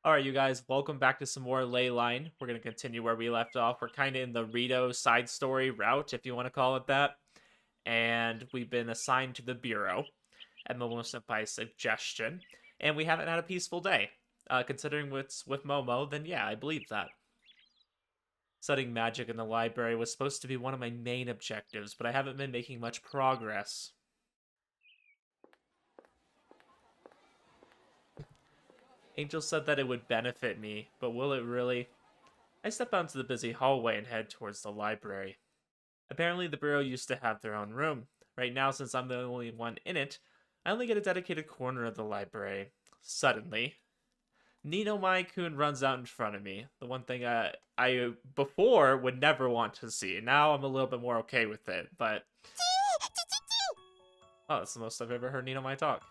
Alright, you guys, welcome back to some more Ley-Line. We're going to continue where we left off. We're kind of in the Rito side story route, if you want to call it that. And we've been assigned to the Bureau at Momo Senpai's suggestion. And we haven't had a peaceful day. Considering what's with Momo, then yeah, I believe that. Studying magic in the library was supposed to be one of my main objectives, but I haven't been making much progress. Angel said that it would benefit me, but will it really? I step out into the busy hallway and head towards the library. Apparently, the Bureau used to have their own room. Right now, since I'm the only one in it, I only get a dedicated corner of the library. Suddenly, Nino Mai-kun runs out in front of me. The one thing I before would never want to see. Now I'm a little bit more okay with it, but... Oh, that's the most I've ever heard Nino Mai talk.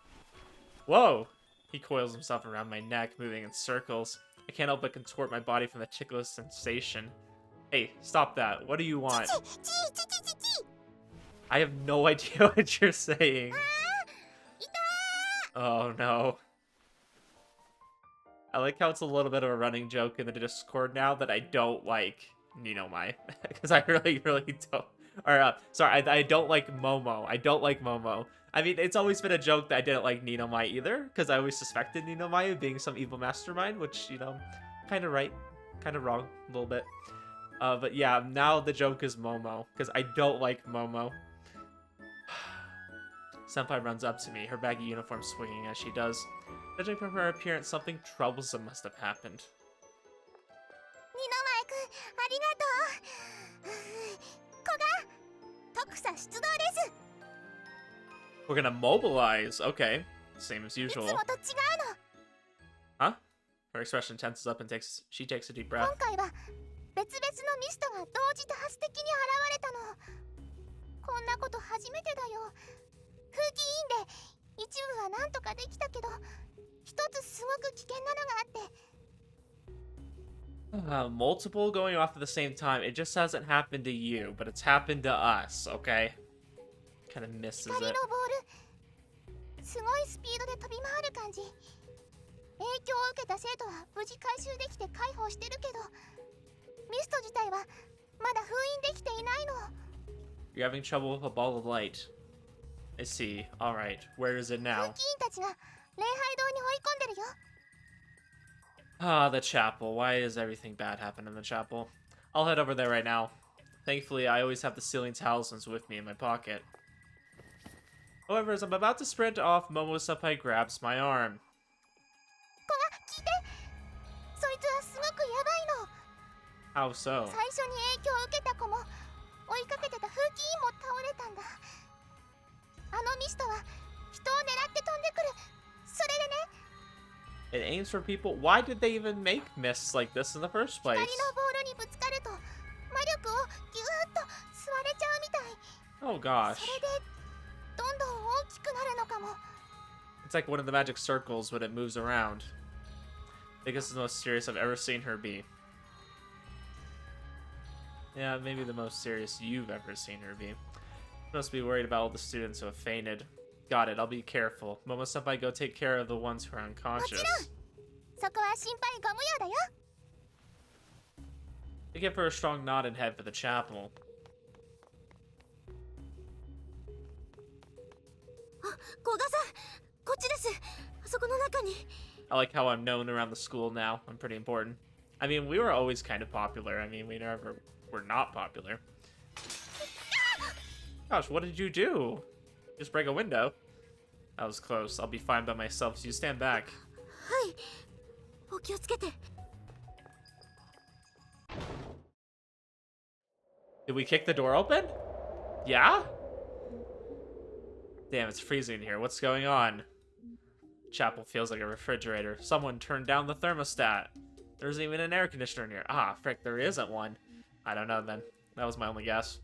Whoa! He coils himself around my neck, moving in circles. I can't help but contort my body from the ticklish sensation. Hey, stop that. What do you want? I have no idea what you're saying. Oh no. I like how it's a little bit of a running joke in the Discord now that I don't like Nino Mai. Because I really don't. Or, sorry, I don't like Momo. I don't like Momo. I mean, it's always been a joke that I didn't like Nino Mai either, because I always suspected Nino Mai of being some evil mastermind, which, you know, kind of right, kind of wrong, a little bit. But yeah, now the joke is Momo, because I don't like Momo. Senpai runs up to me, her baggy uniform swinging as she does. Judging from her appearance, something troublesome must have happened. We're gonna mobilize. Okay. Same as usual. Huh? Her expression tenses up and she takes a deep breath. Multiple going off at the same time. It just hasn't happened to you, but it's happened to us, okay? Kind of misses it. You're having trouble with a ball of light. I see. Alright, where is it now? Ah, the chapel. Why does everything bad happen in the chapel? I'll head over there right now. Thankfully, I always have the ceiling talismans with me in my pocket. However, as I'm about to sprint off, Momo-senpai grabs my arm. How so? It aims for people. Why did they even make mists like this in the first place? Oh gosh. It's like one of the magic circles when it moves around. I think this is the most serious I've ever seen her be. Yeah, maybe the most serious you've ever seen her be. Must be worried about all the students who have fainted. Got it, I'll be careful. Momo-senpai, go take care of the ones who are unconscious. I give her a strong nod and head for the chapel. I like how I'm known around the school now. I'm pretty important. I mean, we were always kind of popular. I mean, we never were not popular. Gosh, what did you do? Just break a window? That was close. I'll be fine by myself, so you stand back. Did we kick the door open? Yeah? Damn, it's freezing in here. What's going on? Chapel feels like a refrigerator. Someone turned down the thermostat. There's even an air conditioner in here. Ah, frick, there isn't one. I don't know then. That was my only guess.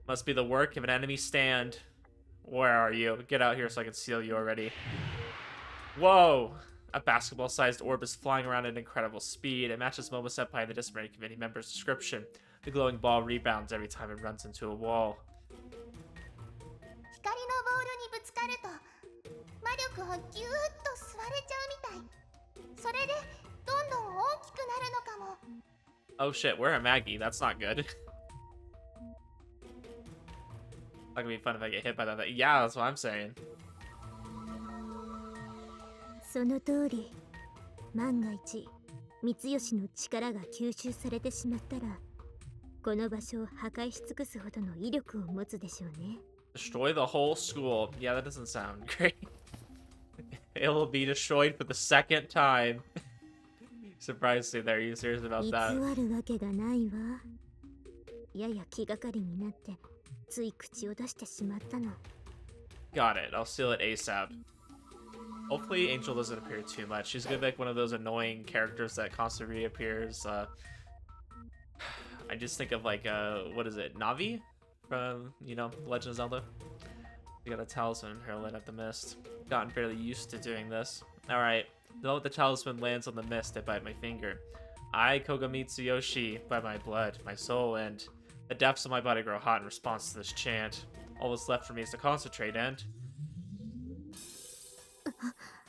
Must be the work of an enemy stand. Where are you? Get out here so I can seal you already. Whoa! A basketball-sized orb is flying around at incredible speed. It matches Momo-senpai and the disciplinary committee member's description. The glowing ball rebounds every time it runs into a wall. Oh shit, we're a Maggie. That's not good. Not gonna be fun if I get hit by that. Yeah, that's what I'm saying. その通り、万が一三吉の力が吸収されてしまったら、この場所を破壊し尽くすほどの威力を持つでしょうね。Destroy the whole school. Yeah, that doesn't sound great. It will be destroyed for the second time. Surprisingly, there. Are you serious about that? 偽るわけがないわ。やや気がかりになって、つい口を出してしまったの。Got it. I'll seal it ASAP. Hopefully Angel doesn't appear too much. She's gonna be like one of those annoying characters that constantly reappears. I just think of like, what is it? Navi? From, you know, Legend of Zelda? You got a talisman here, light up the mist. Gotten fairly used to doing this. Alright. The moment the talisman lands on the mist, I bite my finger. I, Kogamitsu Yoshi, by my blood, my soul, and the depths of my body grow hot in response to this chant. All that's left for me is to concentrate and...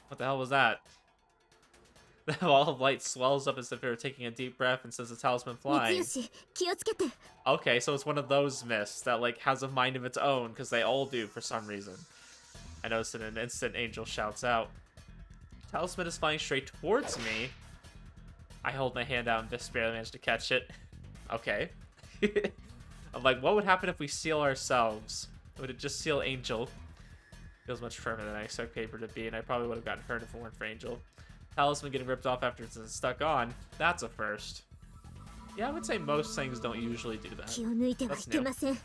What the hell was that? The ball of light swells up as if it were taking a deep breath and sends the talisman flying. Okay, so it's one of those mists that like has a mind of its own, because they all do for some reason. I noticed in an instant, Angel shouts out. Talisman is flying straight towards me. I hold my hand out and just barely manage to catch it. Okay. I'm like, what would happen if we seal ourselves? Would it just seal Angel? Feels much firmer than I expect paper to be, and I probably would have gotten hurt if it weren't for Angel. Talisman getting ripped off after it's stuck on. That's a first. Yeah, I would say most things don't usually do that. That's new.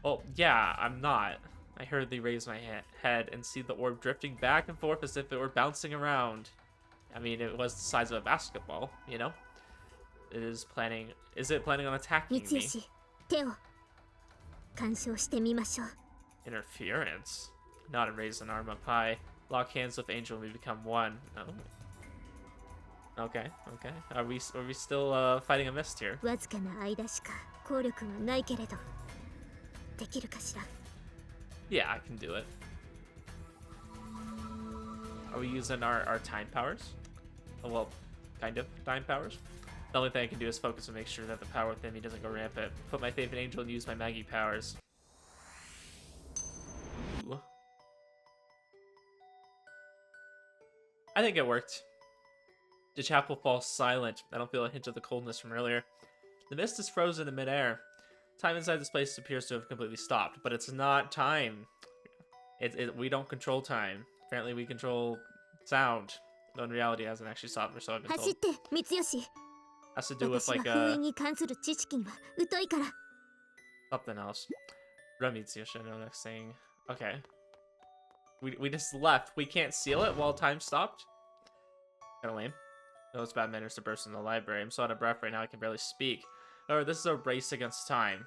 Well, yeah, I'm not. I hurriedly raise my head and see the orb drifting back and forth as if it were bouncing around. I mean, it was the size of a basketball, you know? Is it planning on attacking me? Interference? Not and raise an arm up high. Lock hands with Angel and we become one. Oh. Okay. Are we still fighting a mist here? Yeah, I can do it. Are we using our time powers? Oh, well, kind of time powers. The only thing I can do is focus and make sure that the power within me doesn't go rampant. Put my faith in Angel and use my Maggie powers. Ooh. I think it worked. The chapel falls silent. I don't feel a hint of the coldness from earlier. The mist is frozen in midair. Time inside this place appears to have completely stopped, but it's not time. We don't control time. Apparently we control sound. Though in reality it hasn't actually stopped, or so I've been told. Has to do with like something else. Mitsuyoshi, no next thing. Okay. We just left. We can't seal it while time stopped? Kinda lame. No, it's bad manners to burst in the library. I'm so out of breath right now I can barely speak. However, this is a race against time.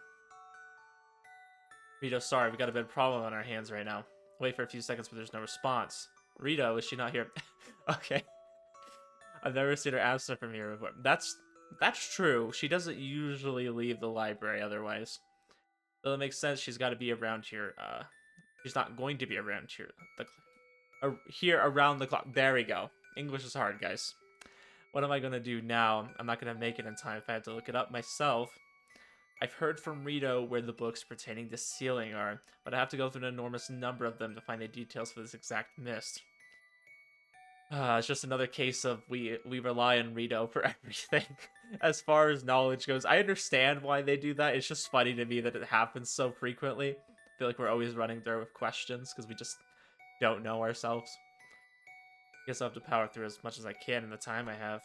Rito, sorry, we got a big problem on our hands right now. Wait for a few seconds, but there's no response. Rito, is she not here? Okay. I've never seen her absent from here before. That's true. She doesn't usually leave the library otherwise. So it makes sense she's got to be around here. She's not going to be around here. Here around the clock. There we go. English is hard, guys. What am I going to do now? I'm not going to make it in time if I have to look it up myself. I've heard from Rito where the books pertaining to sealing are, but I have to go through an enormous number of them to find the details for this exact mist. It's just another case of we rely on Rito for everything. As far as knowledge goes, I understand why they do that. It's just funny to me that it happens so frequently. I feel like we're always running there with questions because we just don't know ourselves. Guess I'll have to power through as much as I can in the time I have.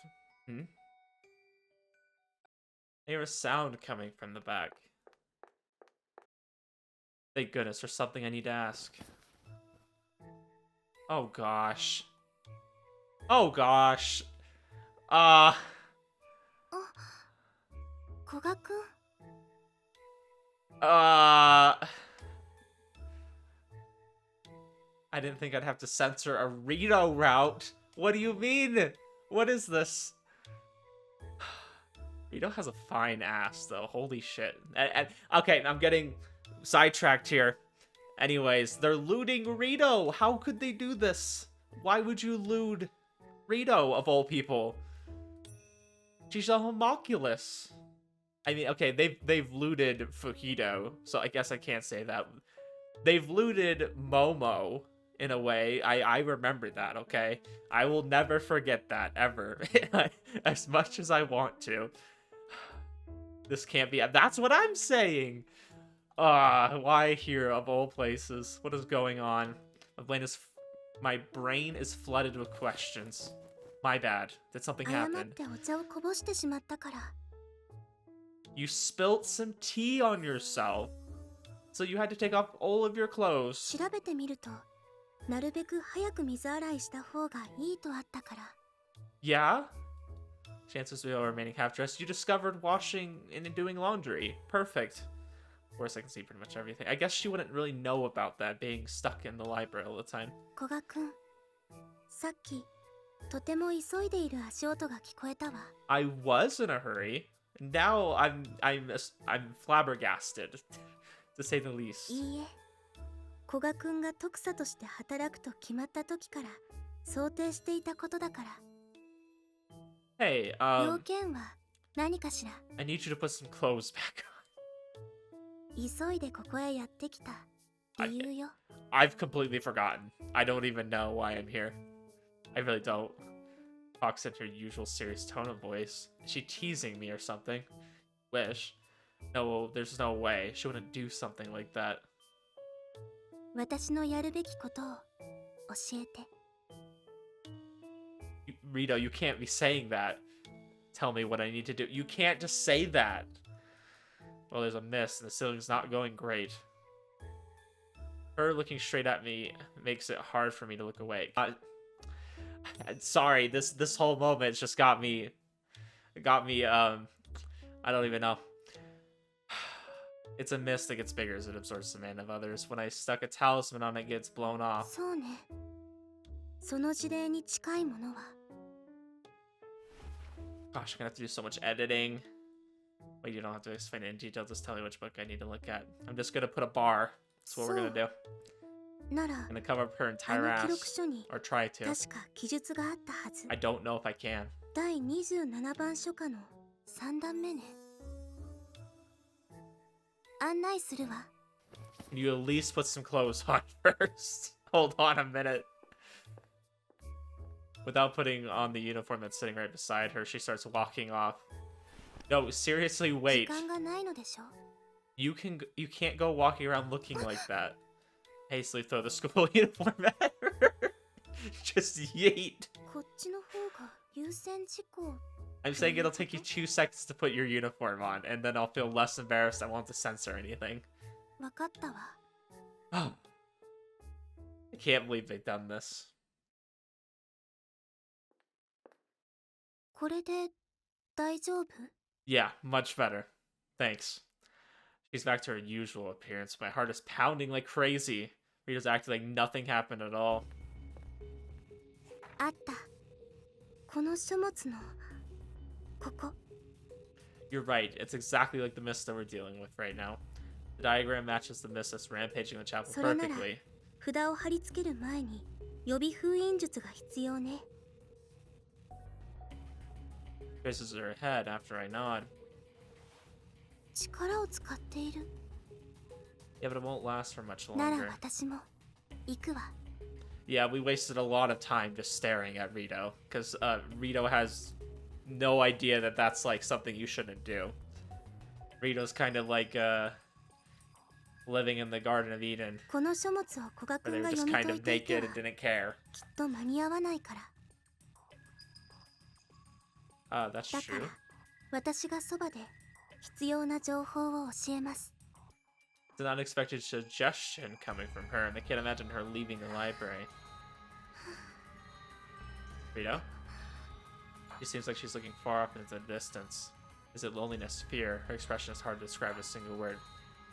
I hear a sound coming from the back. Thank goodness, there's something I need to ask. Oh gosh. Oh gosh. I didn't think I'd have to censor a Rito route. What do you mean? What is this? Rito has a fine ass, though. Holy shit. Okay, I'm getting sidetracked here. Anyways, they're looting Rito. How could they do this? Why would you loot Rito, of all people? She's a homunculus. I mean, okay, they've looted Fujito, so I guess I can't say that. They've looted Momo in a way. I remember that, okay? I will never forget that, ever. As much as I want to. This can't be... That's what I'm saying! Why here, of all places? What is going on? My brain is flooded with questions. My bad. Did something happen? You spilt some tea on yourself. So you had to take off all of your clothes. Yeah? Chances we are remaining half-dressed. You discovered washing and doing laundry. Perfect. Of course, I can see pretty much everything. I guess she wouldn't really know about that, being stuck in the library all the time. I was in a hurry. Now I'm flabbergasted, to say the least. Hey, I need you to put some clothes back on. I've completely forgotten. I don't even know why I'm here. I really don't. Talks in her usual serious tone of voice. Is she teasing me or something? Wish. No, there's no way. She wouldn't do something like that. Rito, you can't be saying that. Tell me what I need to do. You can't just say that. Well, there's a mist and the ceiling's not going great. Her looking straight at me makes it hard for me to look away. Sorry, this whole moment just got me, I don't even know. It's a mist that gets bigger as it absorbs the mana of others. When I stuck a talisman on it, gets blown off. Gosh, I'm gonna have to do so much editing. Wait, you don't have to explain it in detail, just tell me which book I need to look at. I'm just gonna put a bar. That's what we're gonna do. I'm gonna cover up her entire ass. Or try to. I don't know if I can. Can you at least put some clothes on first? Hold on a minute. Without putting on the uniform that's sitting right beside her, she starts walking off. No, seriously, wait. You can't go walking around looking like that. Hastily throw the school uniform at her. Just yeet. I'm saying it'll take you 2 seconds to put your uniform on, and then I'll feel less embarrassed. I won't have to censor anything. Oh. I can't believe they've done this. Yeah, much better. Thanks. She's back to her usual appearance. My heart is pounding like crazy. Rita's acting like nothing happened at all. You're right. It's exactly like the mist that we're dealing with right now. The diagram matches the mist that's rampaging the chapel perfectly. Raises her head after I nod. Yeah, but it won't last for much longer. Yeah, we wasted a lot of time just staring at Rito, because Rito has no idea that that's like something you shouldn't do. Rito's kind of like living in the Garden of Eden, where they were just kind of naked and didn't care. That's true. It's an unexpected suggestion coming from her, and I can't imagine her leaving the library. Rito? She seems like she's looking far off into the distance. Is it loneliness, fear? Her expression is hard to describe with a single word.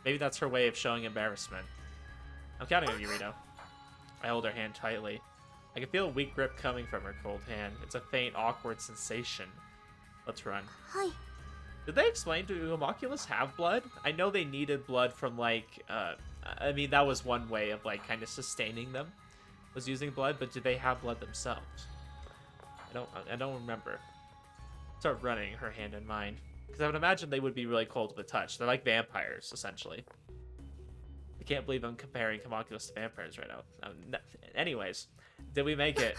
Maybe that's her way of showing embarrassment. I'm counting on you, Rito. I hold her hand tightly. I can feel a weak grip coming from her cold hand. It's a faint, awkward sensation. Let's run. Hi. Did they explain, do homunculus have blood? I know they needed blood from, like, I mean, that was one way of, like, kind of sustaining them, was using blood, but did they have blood themselves? I don't remember. Start running, her hand in mine. Because I would imagine they would be really cold with touch. They're like vampires, essentially. I can't believe I'm comparing homunculus to vampires right now. Anyways, did we make it?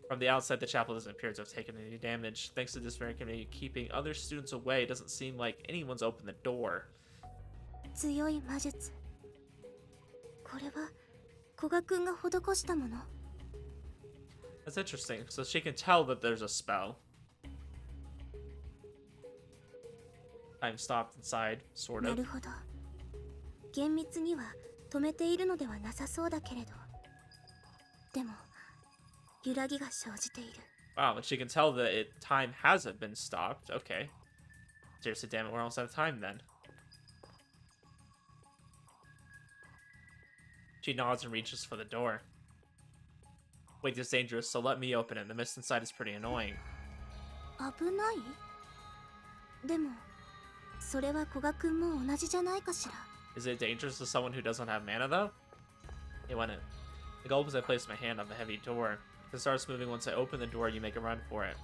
From the outside, the chapel doesn't appear to have taken any damage. Thanks to this very committee keeping other students away, it doesn't seem like anyone's opened the door. 強い魔術。これは古賀くんが施したもの。That's interesting. So she can tell that there's a spell. Time stopped inside, sort な of. るほど。厳密には止めているのではなさそうだけれど。でも揺らぎが生じている。Wow, and she can tell that time hasn't been stopped. Okay. Seriously, damn it, we're almost out of time then. She nods and reaches for the door. Wait, this is dangerous, so let me open it. The mist inside is pretty annoying. 危ない？でもそれは古賀くんも同じじゃないかしら。Is it dangerous to someone who doesn't have mana, though? It went in. The goal was I placed my hand on the heavy door. If it starts moving once I open the door, you make a run for it.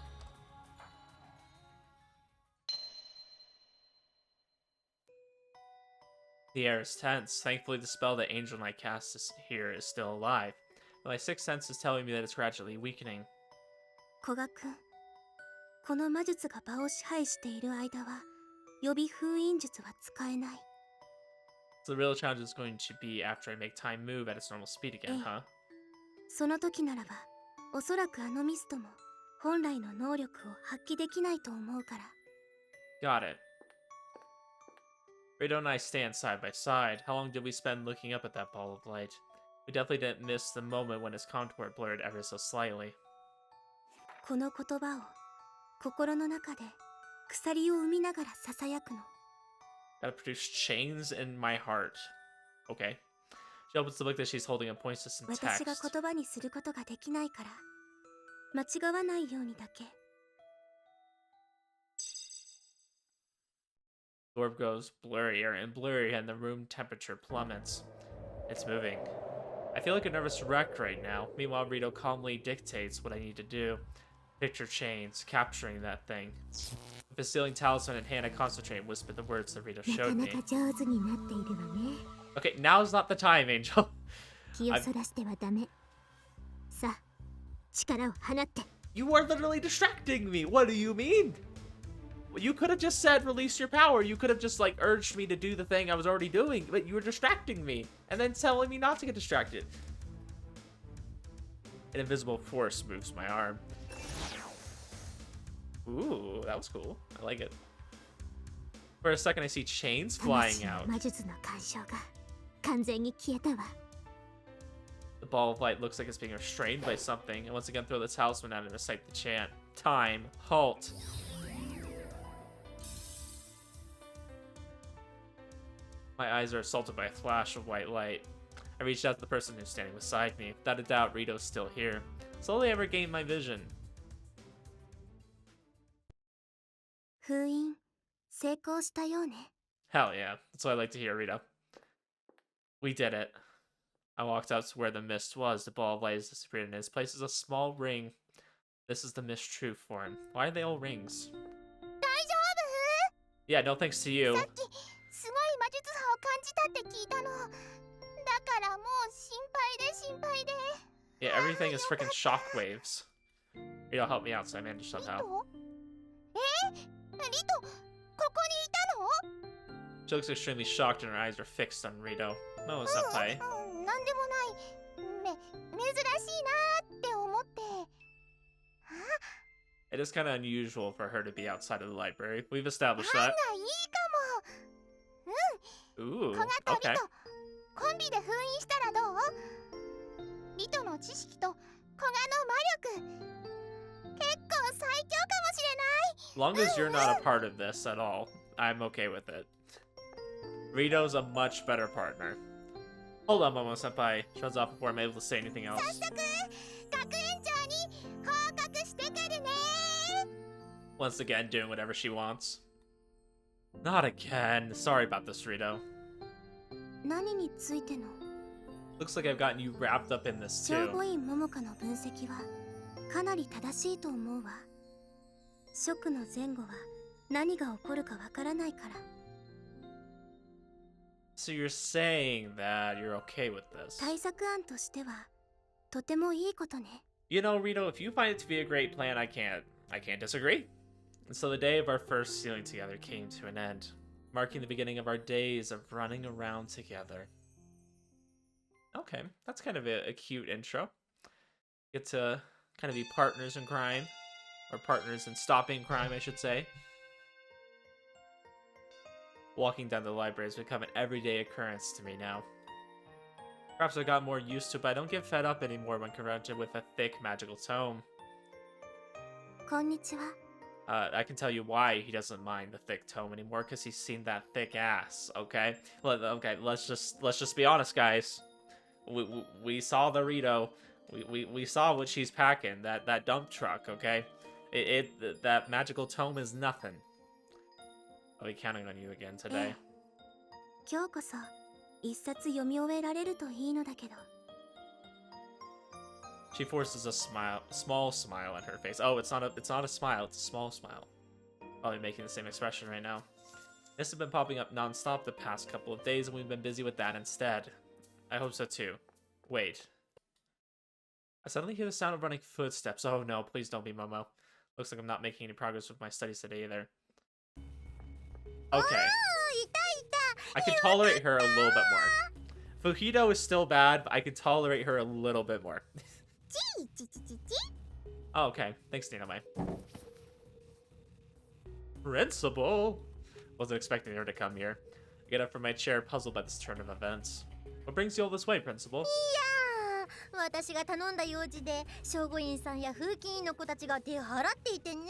The air is tense. Thankfully, the spell that Angel Knight casts here is still alive. But my sixth sense is telling me that it's gradually weakening. 古賀くん、この魔術が場を支配している間は予備封印術は使えない。So the real challenge is going to be after I make time move at its normal speed again, huh? その時ならば、おそらくあのミストも本来の能力を発揮できないと思うから。Got it. Rito and I stand side by side. How long did we spend looking up at that ball of light? We definitely didn't miss the moment when its contour blurred ever so slightly. この言葉を心の中で鎖を生みながら囁くの。Gotta produce chains in my heart. Okay. She opens the book that she's holding and points to some 私 text. が言葉にすることができないから、間違わないようにだけ。The orb goes blurrier and blurrier and the room temperature plummets. It's moving. I feel like a nervous wreck right now. Meanwhile, Rito calmly dictates what I need to do. Picture chains, capturing that thing. With a sealing talisman in hand, I concentrate and whisper the words that Rito なか showed な me. か上手になっているわね。Okay, now's not the time, Angel. 気をそらしてはダメ。さあ、力を放って。You are literally distracting me. What do you mean? You could have just said release your power. You could have just like urged me to do the thing I was already doing, but you were distracting me and then telling me not to get distracted. An invisible force moves my arm. Ooh, that was cool. I like it. For a second, I see chains flying out. 魔術の干渉が完全に消えたわ。The ball of light looks like it's being restrained by something, and once again throw the talisman out and recite the chant. Time. Halt. My eyes are assaulted by a flash of white light. I reached out to the person who's standing beside me. Without a doubt, Rito's still here. Slowly I regained my vision. 封印成功したようね。 Hell yeah. That's what I like to hear, Rito. We did it. I walked out to where the mist was. The ball of light has disappeared, and in its place is a small ring. This is the mist true form. Why are they all rings? 大丈夫？ Yeah, no thanks to you. さっきすごい魔術波を感じたって聞いたの。だからもう心配で。 Yeah, everything is freaking shockwaves. Rito, help me out so I manage somehow. リト、ここにいたの？ She looks extremely shocked and her eyes are fixed on Rito. No, it's not Pai. なんでもない。珍しいなって思って。 It is kind of unusual for her to be outside of the library. We've established 案 that. がいいかも。 Ooh, 小型 okay. リト、コンビで封印したらどう？リトの知識と古賀の魔力。結構最強かもしれない。 As long as you're not a part of this at all, I'm okay with it. Rito's a much better partner. Hold on, Momo-senpai. She runs off before I'm able to say anything else. 早速、学園長に報告してくるね。 Once again, doing whatever she wants. Not again. Sorry about this, Rito. 何についての？ Looks like I've gotten you wrapped up in this 聖 too. 母院桃香の分析はかなり正しいと思うわ。ショックの前後は何が起こるかわからないから。 So you're saying that you're okay with this? 対策案としてはとてもいいことね。 You know, Rito, if you find it to be a great plan, I can't disagree. And so the day of our first sailing together came to an end, marking the beginning of our days of running around together. Okay, that's kind of a cute intro. Get to kind of be partners in crime, or partners in stopping crime, I should say. Walking down the library has become an everyday occurrence to me now. Perhaps I got more used to it, but I don't get fed up anymore when confronted with a thick magical tome. こんにちは。 I can tell you why he doesn't mind the thick tome anymore, because he's seen that thick ass. Okay, okay, let's just be honest, guys. We saw the Rito. We saw what she's packing. That dump truck. Okay, that magical tome is nothing. I'll be counting on you again today. 今日こそ一冊読み終えられるといいのだけど。 She forces a small smile on her face. Oh, it's not a smile, it's a small smile. Probably making the same expression right now. This has been popping up non-stop the past couple of days, and we've been busy with that instead. I hope so too. Wait. I suddenly hear the sound of running footsteps. Oh no, please don't be Momo. Looks like I'm not making any progress with my studies today either. Okay. I can tolerate her a little bit more. Fujito is still bad, but I can tolerate her a little bit more. Oh, okay. Thanks, Dinamai. Principal! Wasn't expecting her to come here. I get up from my chair, puzzled by this turn of events. What brings you all this way, Principal? 私が頼んだ用事で聖護院さんや風紀委員の子たちが出払っていてね。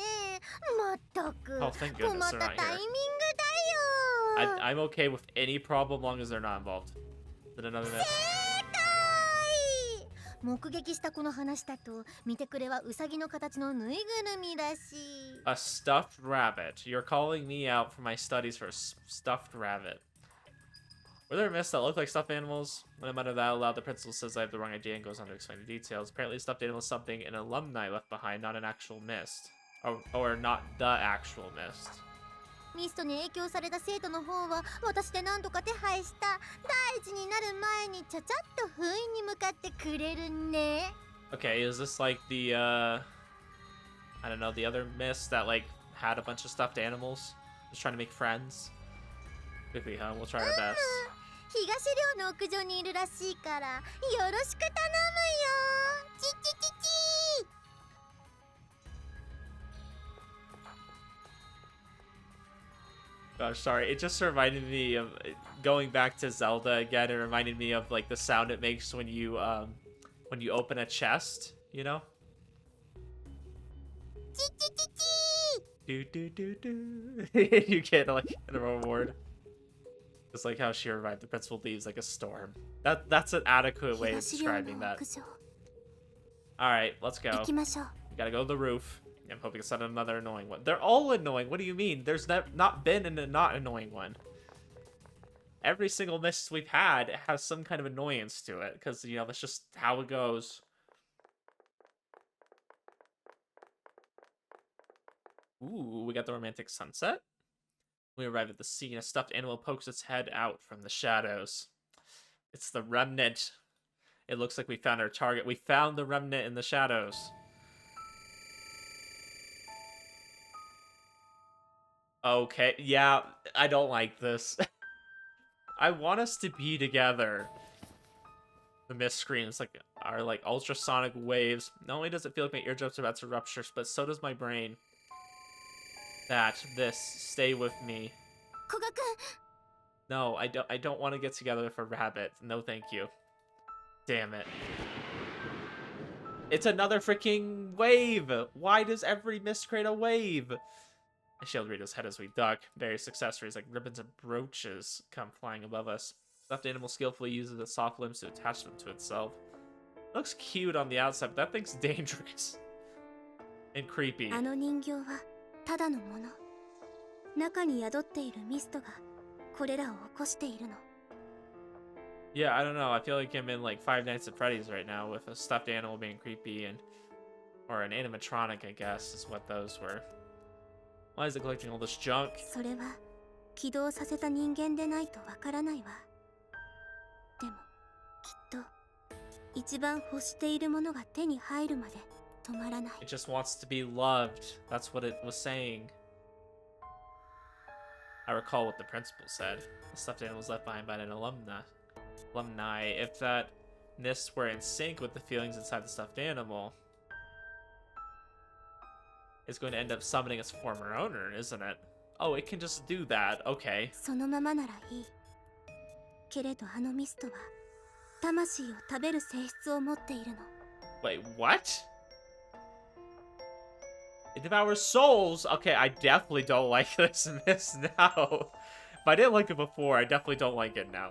まったく Oh, thank 困 goodness っ they're た not タイ here. ミングだよ。 I'm okay with any problem long as they're not involved. Is it another miss? 目撃したこの話だと見てくれはウサギの形のぬいぐるみらしい。 A stuffed rabbit. You're calling me out for my studies for a stuffed rabbit. Were there myths that look like stuffed animals? When I mutter that out loud, the principal says I have the wrong idea and goes on to explain the details. Apparently, a stuffed animal is something an alumni left behind, not an actual mist. Or not the actual mist. ミストに影響された生徒の方は私で何とか手配した。大事になる前にちゃちゃっと封印に向かってくれるね。 Okay, is this like the, I don't know, the other mist that, like, had a bunch of stuffed animals? Just trying to make friends? Quickly, huh? We'll try our best. 東寮の屋上にいるらしいからよろしく頼むよ。チチチチ。 Gosh, sorry. It just reminded me of going back to Zelda again. It reminded me of like the sound it makes when you open a chest, you know? Do do do do. You get like a reward. Just like how she revived the principal leaves like a storm. That's an adequate way of describing that. All right, let's go. Gotta go to the roof. I'm hoping it's not another annoying one. They're all annoying. What do you mean? There's not been a not annoying one. Every single mist we've had has some kind of annoyance to it, because, you know, that's just how it goes. Ooh, we got the romantic sunset. We arrive at the scene. A stuffed animal pokes its head out from the shadows. It's the remnant. It looks like we found our target. We found the remnant in the shadows. Okay, yeah, I don't like this. I want us to be together. The mist screams are like ultrasonic waves. Not only does it feel like my eardrums are about to rupture, but so does my brain. Stay with me. No, I don't want to get together with a rabbit. No, thank you. Damn it. It's another freaking wave! Why does every mist create a wave? I shield Rito's head as we duck. Various accessories like ribbons and brooches come flying above us. Stuffed animal skillfully uses its soft limbs to attach them to itself. It looks cute on the outside, but that thing's dangerous. And creepy. あの人形はただのもの。中に宿っているミストがこれらを起こしているの。 Yeah, I don't know. I feel like I'm in like Five Nights at Freddy's right now with a stuffed animal being creepy or an animatronic, I guess, is what those were. Why is it collecting all this junk? それは起動させた人間でないとわからないわ。でもきっと一番欲しているものが手に入るまで止まらない。 It just wants to be loved. That's what it was saying. I recall what the principal said. The stuffed animal was left behind by an alumni. If that nest were in sync with the feelings inside the stuffed animal, it's going to end up summoning its former owner, isn't it? Oh, it can just do that. Okay. そのままならいい。けれどあのミストは魂を食べる性質を持っているの。 Wait, what? It devours souls. Okay, I definitely don't like this miss now. If I didn't like it before, I definitely don't like it now.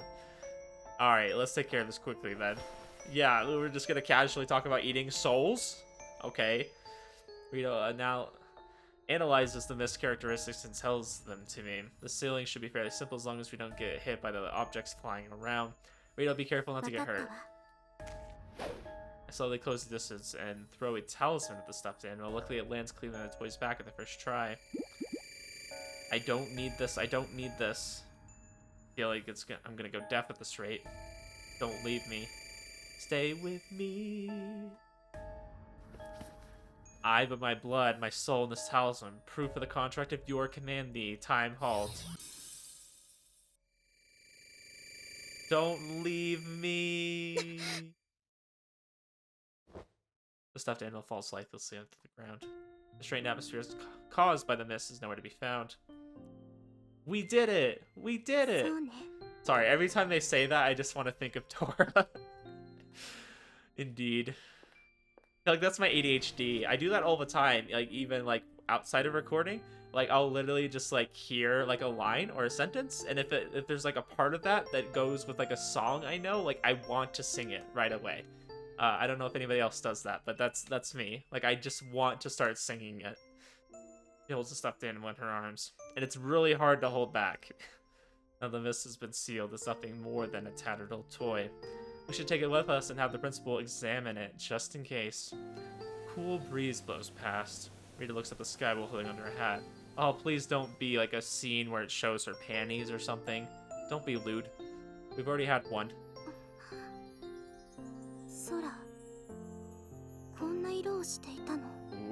Alright, let's take care of this quickly then. Yeah, we're just gonna casually talk about eating souls? Okay. Rito now analyzes the mist characteristics and tells them to me. The sealing should be fairly simple as long as we don't get hit by the objects flying around. Rito, be careful not to get hurt. I slowly close the distance and throw a talisman at the stuffed animal. Luckily, it lands cleanly on its toy's back at the first try. I don't need this. I don't need this. I feel like I'm gonna go deaf at this rate. Don't leave me. Stay with me. I, but my blood, my soul, and this talisman. Proof of the contract of your command thee. Time halt. Don't leave me. The stuffed animal falls lifelessly onto the ground. The strained atmosphere caused by the mist is nowhere to be found. We did it! We did it! Sorry, every time they say that, I just want to think of Tora. Indeed. Like, that's my ADHD. I do that all the time, like, even, like, outside of recording. Like, I'll literally just, like, hear, like, a line or a sentence, and if there's, like, a part of that that goes with, like, a song I know, like, I want to sing it right away. I don't know if anybody else does that, but that's me. Like, I just want to start singing it. She holds the stuffed animal in her arms, and it's really hard to hold back. Now the mist has been sealed, it's nothing more than a tattered old toy. We should take it with us and have the principal examine it, just in case. Cool breeze blows past. Rita looks at the sky while holding onto her hat. Oh, please don't be like a scene where it shows her panties or something. Don't be lewd. We've already had one.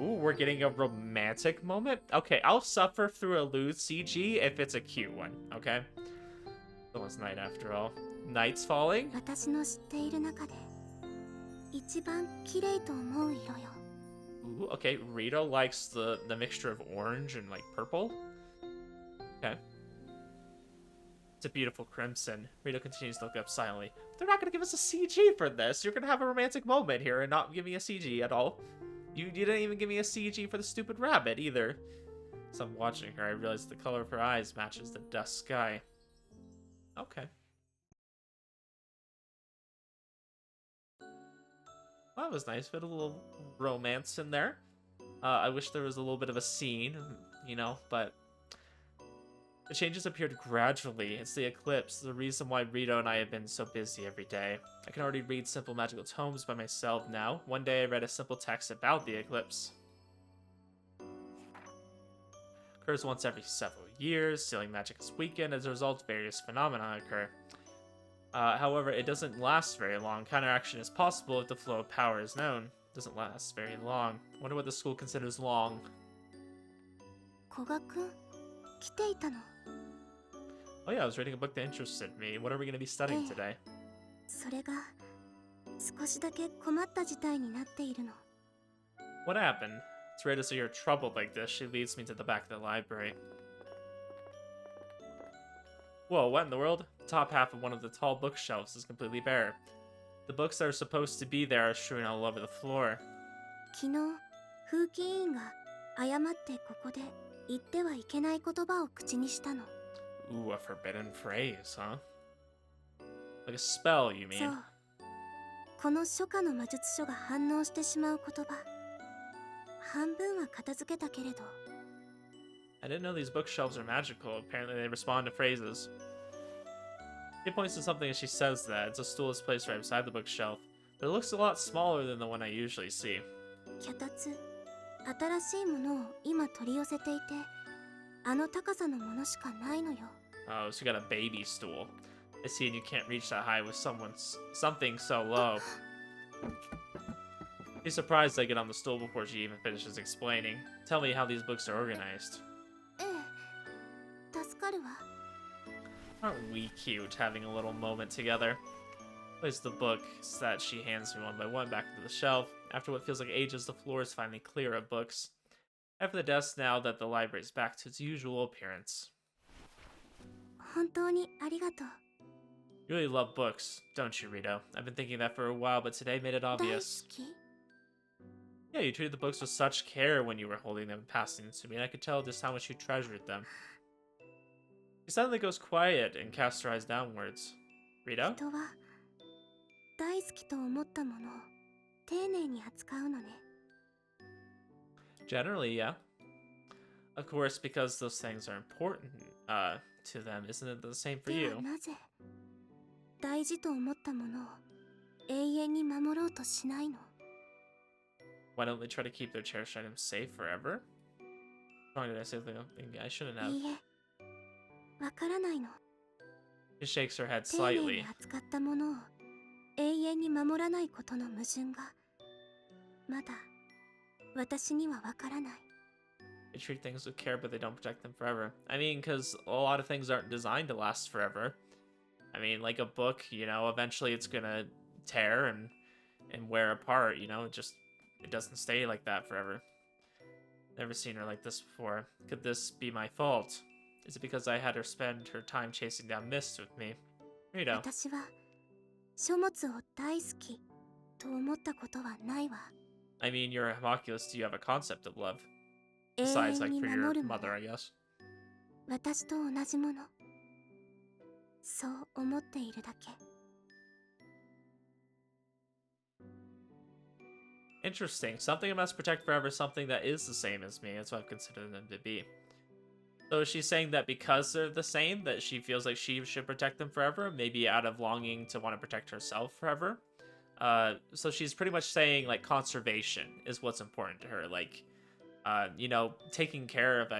Ooh, we're getting a romantic moment? Okay, I'll suffer through a lewd CG if it's a cute one, okay? It's almost night after all. Night's falling? Ooh, okay, Rito likes the mixture of orange and, like, purple. Okay. It's a beautiful crimson. Rito continues to look up silently. They're not going to give us a CG for this. You're going to have a romantic moment here and not give me a CG at all. You didn't even give me a CG for the stupid rabbit either. As I'm watching her, I realize the color of her eyes matches the dusk sky. Okay. Well, that was nice. Fit a little romance in there. I wish there was a little bit of a scene, you know, but the changes appeared gradually. It's the eclipse, the reason why Rito and I have been so busy every day. I can already read simple magical tomes by myself now. One day I read a simple text about the eclipse. Occurs once every several years. Sealing magic is weakened. As a result, various phenomena occur. However, it doesn't last very long. Counteraction is possible if the flow of power is known. It doesn't last very long. Wonder what the school considers long. Oh yeah, I was reading a book that interested me. What are we going to be studying today? What happened? It's rare to see her troubled like this. She leads me to the back of the library. Whoa, what in the world? The top half of one of the tall bookshelves is completely bare. The books that are supposed to be there are strewn all over the floor. Ooh, a forbidden phrase, huh? Like a spell, you mean? I didn't know these bookshelves are magical. Apparently they respond to phrases. She points to something as she says that. It's a stool is placed right beside the bookshelf, but it looks a lot smaller than the one I usually see. あの高さのものしかないのよ。 Oh, so you got a baby stool. I see, and you can't reach that high with something so low. She's surprised I get on the stool before she even finishes explaining. Tell me how these books are organized. ええ、助かるわ。 Aren't we cute, having a little moment together? Place the books that she hands me one by one back into the shelf. After what feels like ages, the floor is finally clear of books. Head for the desk now that the library is back to its usual appearance. 本当にありがとう。 You really love books, don't you, Rito? I've been thinking that for a while, but today made it 大好 obvious. き。 Yeah, you treated the books with such care when you were holding them and passing them to me, and I could tell just how much you treasured them. She suddenly goes quiet and casts her eyes downwards. Rito? 人は大好きと思ったものを丁寧に扱うのね。 Generally, yeah. Of course, because those things are important to them, isn't it the same for で you? はなぜ大事と思ったものを永遠に守ろうとしないの？ Why don't they try to keep their cherished items safe forever? Wrong, did I say something I shouldn't have? いいえ、わからないの。 She shakes her head 丁寧 slightly. に扱ったものを永遠に守らないことの矛盾がまだ私にはわからない。 They treat things with care, but they don't protect them forever. I mean, because a lot of things aren't designed to last forever. I mean, like a book, you know, eventually it's gonna tear and wear apart, you know? It doesn't stay like that forever. Never seen her like this before. Could this be my fault? Is it because I had her spend her time chasing down mist with me? Rito. 私は書物を大好きと思ったことはないわ。 I mean, you're a homunculus, do you have a concept of love? 永 Besides, 遠 like, に for 守 your るもの、 mother, I guess. 私と同じもの、そう思っているだけ。 Interesting. Something I must protect forever, something that is the same as me. That's what I've considered them to be. So is she saying that because they're the same, that she feels like she should protect them forever? Maybe out of longing to want to protect herself forever? So she's pretty much saying, like, conservation is what's important to her. Like, you know, taking care of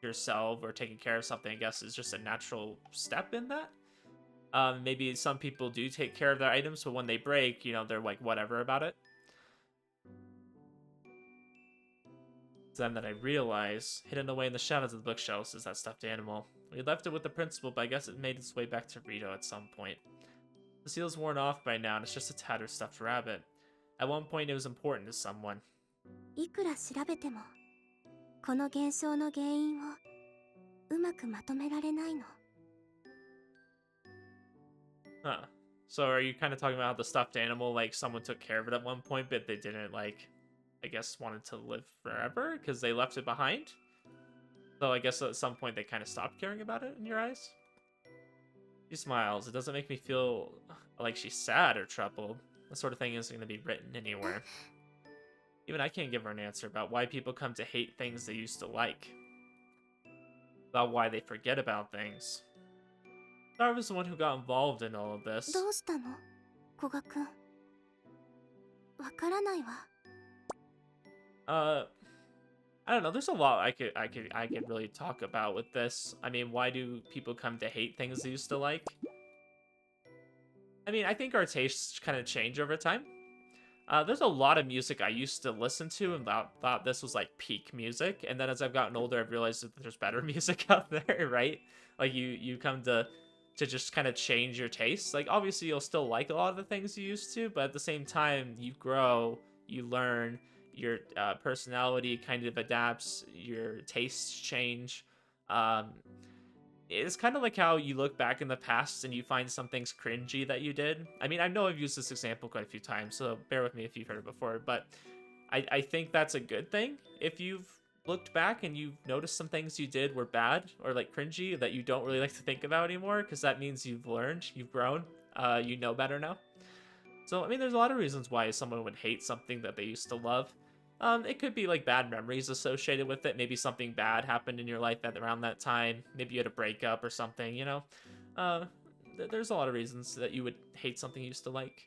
yourself or taking care of something, I guess, is just a natural step in that. Maybe some people do take care of their items, but when they break, you know, they're like, whatever about it. Then that I realize, hidden away in the shadows of the bookshelves is that stuffed animal. We left it with the principal, but I guess it made its way back to Rito at some point. The seal's worn off by now, and it's just a tattered stuffed rabbit. At one point, it was important to someone. いくら調べてもこの現象の原因をうまくまとめられないの。 Huh. So are you kind of talking about how the stuffed animal, like, someone took care of it at one point, but they didn't, like, I guess wanted to live forever because they left it behind? So I guess at some point they kind of stopped caring about it in your eyes? She smiles. It doesn't make me feel like she's sad or troubled. That sort of thing isn't going to be written anywhere. Even I can't give her an answer about why people come to hate things they used to like. About why they forget about things. I was the one who got involved in all of this. どうしたの、古賀くん。わからないわ。 I don't know. There's a lot I could really talk about with this. I mean, why do people come to hate things they used to like? I mean, I think our tastes kind of change over time. There's a lot of music I used to listen to and thought this was like peak music, and then as I've gotten older, I've realized that there's better music out there, right? Like you come to just kind of change your tastes. Like obviously you'll still like a lot of the things you used to, but at the same time you grow, you learn. Your personality kind of adapts, your tastes change. It's kind of like how you look back in the past and you find some things cringy that you did. I mean, I know I've used this example quite a few times, so bear with me if you've heard it before, but I think that's a good thing. If you've looked back and you've noticed some things you did were bad or like cringy that you don't really like to think about anymore, because that means you've learned, you've grown, you know better now. So, I mean, there's a lot of reasons why someone would hate something that they used to love. It could be like bad memories associated with it. Maybe something bad happened in your life at around that time. Maybe you had a breakup or something, you know? There's a lot of reasons that you would hate something you used to like.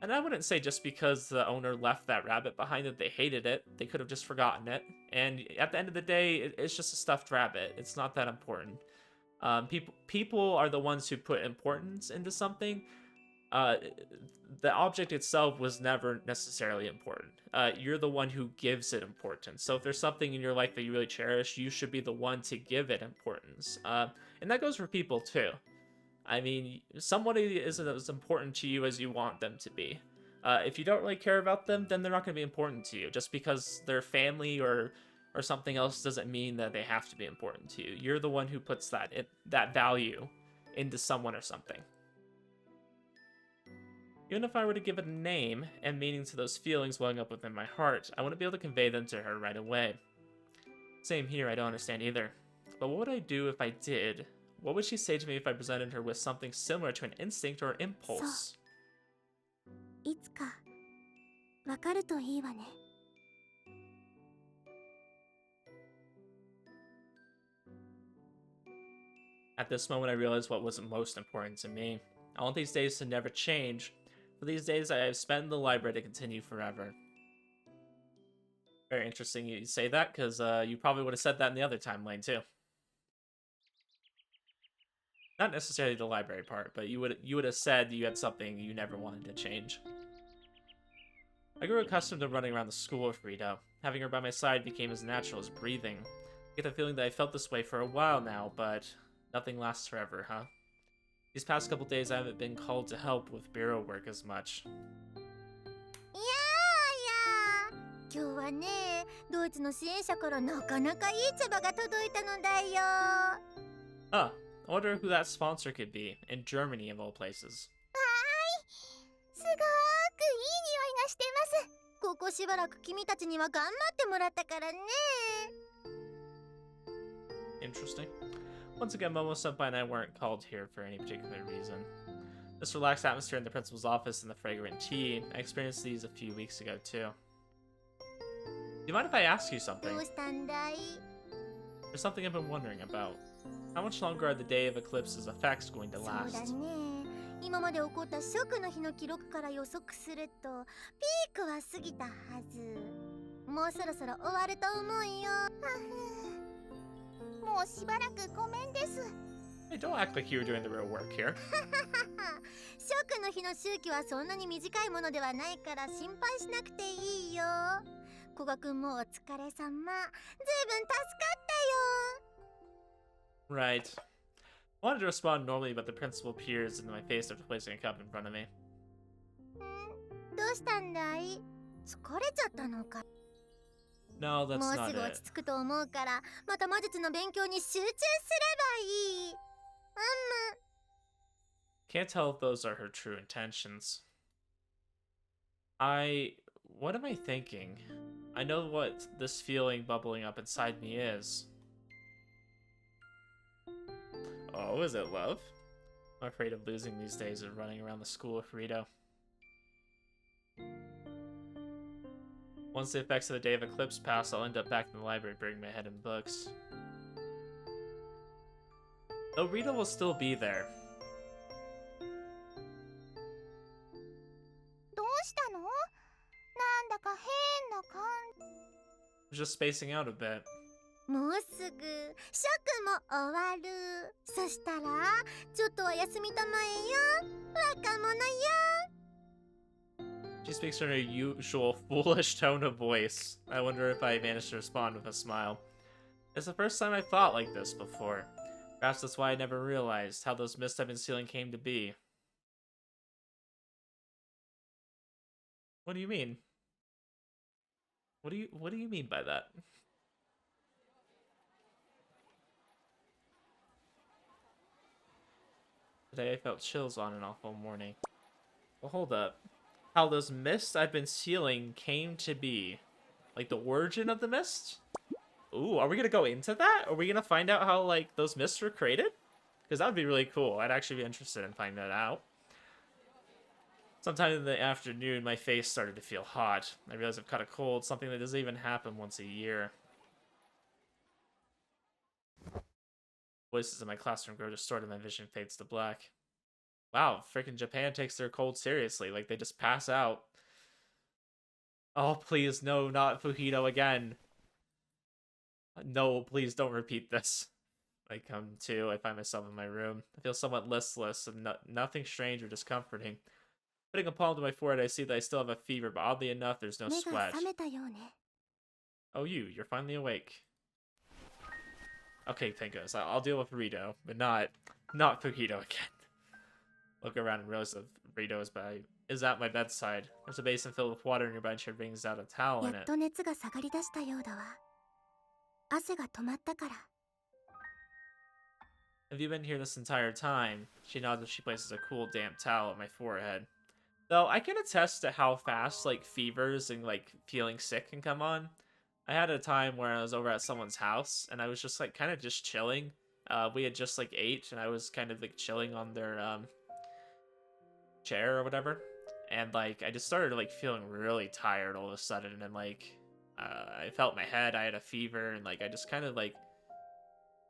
And I wouldn't say just because the owner left that rabbit behind that they hated it. They could have just forgotten it. And at the end of the day, it's just a stuffed rabbit. It's not that important. People are the ones who put importance into something. The object itself was never necessarily important. You're the one who gives it importance. So if there's something in your life that you really cherish, you should be the one to give it importance. And that goes for people too. I mean, somebody isn't as important to you as you want them to be. If you don't really care about them, then they're not going to be important to you. Just because they're family or something else doesn't mean that they have to be important to you. You're the one who puts that value into someone or something. Even if I were to give it a name and meaning to those feelings welling up within my heart, I wouldn't be able to convey them to her right away. Same here, I don't understand either. But what would I do if I did? What would she say to me if I presented her with something similar to an instinct or impulse? いつかわかるといいわね。At this moment, I realized what was most important to me. I want these days to never change. For these days I have spent in the library to continue forever. Very interesting you say that, because you probably would have said that in the other timeline too. Not necessarily the library part, but you would have said you had something you never wanted to change. I grew accustomed to running around the school with Rito. Having her by my side became as natural as breathing. I get the feeling that I felt this way for a while now, but nothing lasts forever, huh? These past couple days I haven't been called to help with bureau work as much. 今日はね、ドイツの支援者からなかなかいい茶葉が届いたのだよ。Huh. I wonder who that sponsor could be, in Germany of all places. すごーくいい匂いがしてます。ここしばらく君たちには頑張ってもらったからね。Interesting. Once again, Momo-senpai and I weren't called here for any particular reason. This relaxed atmosphere in the principal's office and the fragrant tea, I experienced these a few weeks ago too. Do you mind if I ask you something? どうしたんだい? There's something I've been wondering about. How much longer are the day of eclipse's effects going to そう last? だね。今まで起こった食の日の記録から予測すると、ピークは過ぎたはず。もうそろそろ終わると思うよ。もうしばらくごめんです。Hey, don't act like you were doing the real work here. 食の日の周期はそんなに短いものではないから心配しなくていいよ。古賀くんもお疲れ様。ずいぶん助かったよ。 Right. I wanted to respond normally, but the principal peers into my face after placing a cup in front of me. どうしたんだい? 疲れちゃったのか? No, that's もう not すぐ落 it. ち着くと思うから、また魔術の勉強に集中すればいい。Can't tell if those are her true intentions. What am I thinking? I know what this feeling bubbling up inside me is. Oh, is it love? I'm afraid of losing these days of running around the school with Rito. Once the effects of the day of eclipse pass, I'll end up back in the library burying my head in books. Though Rito will still be there. どうしたの? なんだか変な感じ。 I'm just spacing out a bit. もうすぐ食も終わる。そしたらちょっとは休みたまえよ。若者よ。 She speaks in her usual foolish tone of voice. I wonder if I managed to respond with a smile. It's the first time I've thought like this before. Perhaps that's why I never realized how those mists I've been sealing came to be. What do you mean? What do you mean by that? Today I felt chills on and off all morning. Well, hold up. How those mists I've been sealing came to be. Like the origin of the mist? Ooh, are we gonna go into that? Are we gonna find out how, like, those mists were created? Because that would be really cool. I'd actually be interested in finding that out. Sometime in the afternoon, my face started to feel hot. I realized I've caught a cold, something that doesn't even happen once a year. Voices in my classroom grow distorted, my vision fades to black. Wow, freaking Japan takes their cold seriously. Like, they just pass out. Oh, please, no, not Fujito again. No, please don't repeat this. I come to, I find myself in my room. I feel somewhat listless and nothing strange or discomforting. Putting a palm to my forehead, I see that I still have a fever, but oddly enough, there's no sweat. Oh, you're finally awake. Okay, thank goodness. I'll deal with Rito, but not Fujito again. Look around and realize that Rito is at my bedside. There's a basin filled with water nearby, and she brings out a towel in it. Have you been here this entire time? She nods as she places a cool, damp towel at my forehead. Though I can attest to how fast, like, fevers and, like, feeling sick can come on. I had a time where I was over at someone's house, and I was just, like, kind of just chilling. We had just, like, ate, and I was kind of, like, chilling on their, chair or whatever. And, like, I just started, like, feeling really tired all of a sudden, and, like, I felt my head, I had a fever, and, like, I just kind of, like,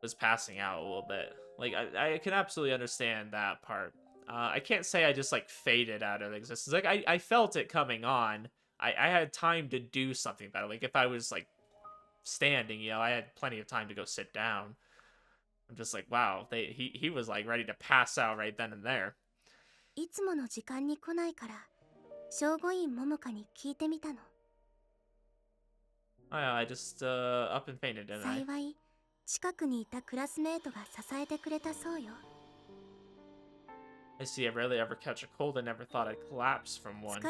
was passing out a little bit. Like, I can absolutely understand that part. I can't say I just, like, faded out of existence. Like, I felt it coming on. I had time to do something about it. Like, if I was, like, standing, you know, I had plenty of time to go sit down. I'm just like, wow, he was, like, ready to pass out right then and there. I just, up and fainted, didn't I? I see, I rarely ever catch a cold. I never thought I'd collapse from one.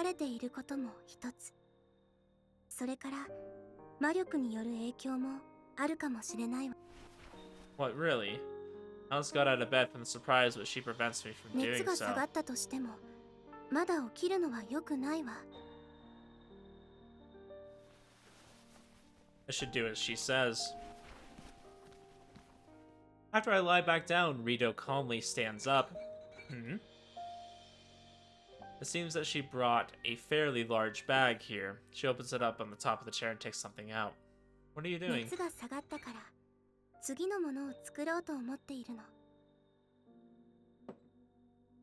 What, really? I almost got out of bed from the surprise, but she prevents me from doing so. I should do as she says. After I lie back down, Rito calmly stands up. It seems that she brought a fairly large bag here. She opens it up on the top of the chair and takes something out. What are you doing?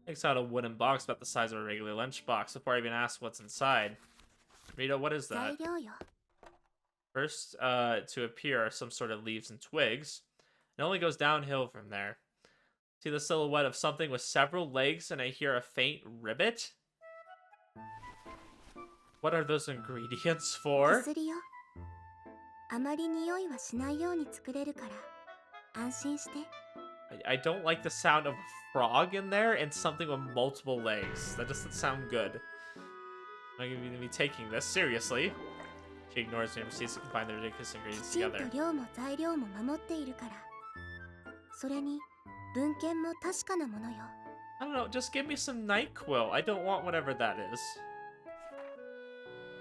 Takes out a wooden box about the size of a regular lunchbox before I even ask what's inside. Rito, what is that? First to appear are some sort of leaves and twigs. It only goes downhill from there. See the silhouette of something with several legs, and I hear a faint ribbit? What are those ingredients for? I don't like the sound of a frog in there and something with multiple legs. That doesn't sound good. I'm going to be taking this seriously. She ignores me and proceeds to combine the ridiculous ingredients together. I don't know, just give me some NyQuil. I don't want whatever that is.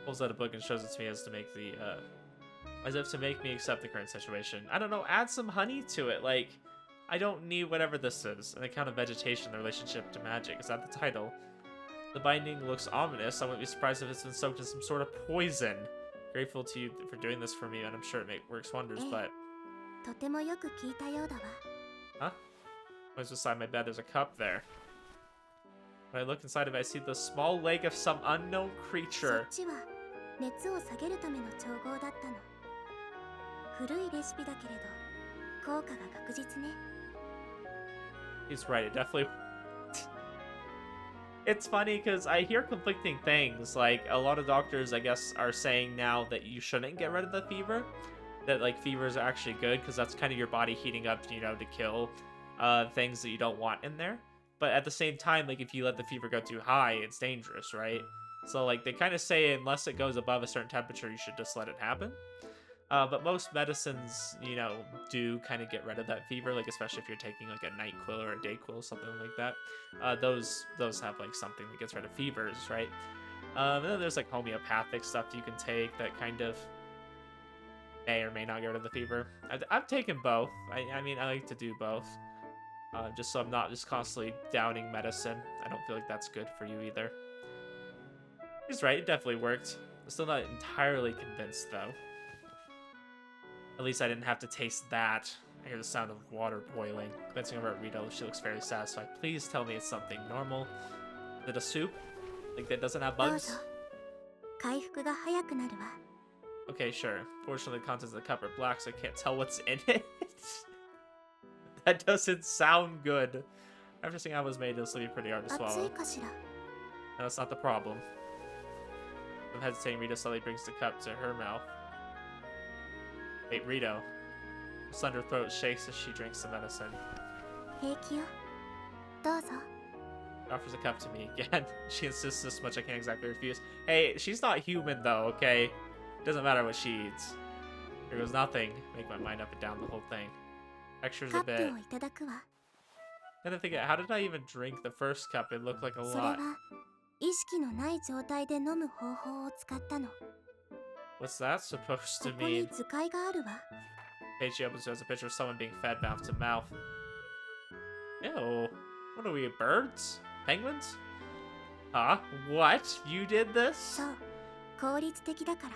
Pulls out a book and shows it to me as if to make me accept the current situation. I don't know, add some honey to it. Like, I don't need whatever this is. An account of vegetation, the relationship to magic. Is that the title? The binding looks ominous. I wouldn't be surprised if it's been soaked in some sort of poison. Grateful to you for doing this for me, and I'm sure it works wonders, but... Huh? I was beside my bed, there's a cup there. When I look inside of it, I see the small leg of some unknown creature. He's right, it definitely... It's funny because I hear conflicting things. Like, a lot of doctors, I guess, are saying now that you shouldn't get rid of the fever. That, like, fevers are actually good because that's kind of your body heating up, you know, to kill things that you don't want in there. But at the same time, like, if you let the fever go too high, it's dangerous, right? So, like, they kind of say unless it goes above a certain temperature, you should just let it happen. But most medicines, you know, do kind of get rid of that fever, like, especially if you're taking, like, a NyQuil or a DayQuil, something like that. Those have, like, something that gets rid of fevers, right? And then there's, like, homeopathic stuff you can take that kind of may or may not get rid of the fever. I've taken both. I mean, I like to do both. Just so I'm not just constantly downing medicine. I don't feel like that's good for you either. He's right, it definitely worked. I'm still not entirely convinced, though. At least I didn't have to taste that. I hear the sound of water boiling. Glancing over at Rito, she looks very satisfied. Please tell me it's something normal. Is it a soup? Like that doesn't have どう bugs? ぞ回復が早くなるわ Okay, sure. Fortunately, the contents of the cup are black, so I can't tell what's in it. That doesn't sound good. After seeing how it was made, this will be pretty hard to 熱 swallow. いかしら No, that's not the problem. I'm hesitating. Rito slowly brings the cup to her mouth. Wait, Rito. Her slender throat shakes as she drinks the medicine. 平気よどうぞ She offers a cup to me again. She insists this much I can't exactly refuse. Hey, she's not human though, okay? Doesn't matter what she eats. Here goes nothing. Make my mind up and down the whole thing. Textures カ a ップ bit. をいただくわ And I think, how did I even drink the first cup? It looked like a それ lot. は意識のない状態で飲む方法を使ったの What's that supposed こ to こに mean? 図解があるわ Page she opens shows a picture of someone being fed mouth to mouth. Ew. What are we, birds? Penguins? Huh? What? You did this? そう効率的だから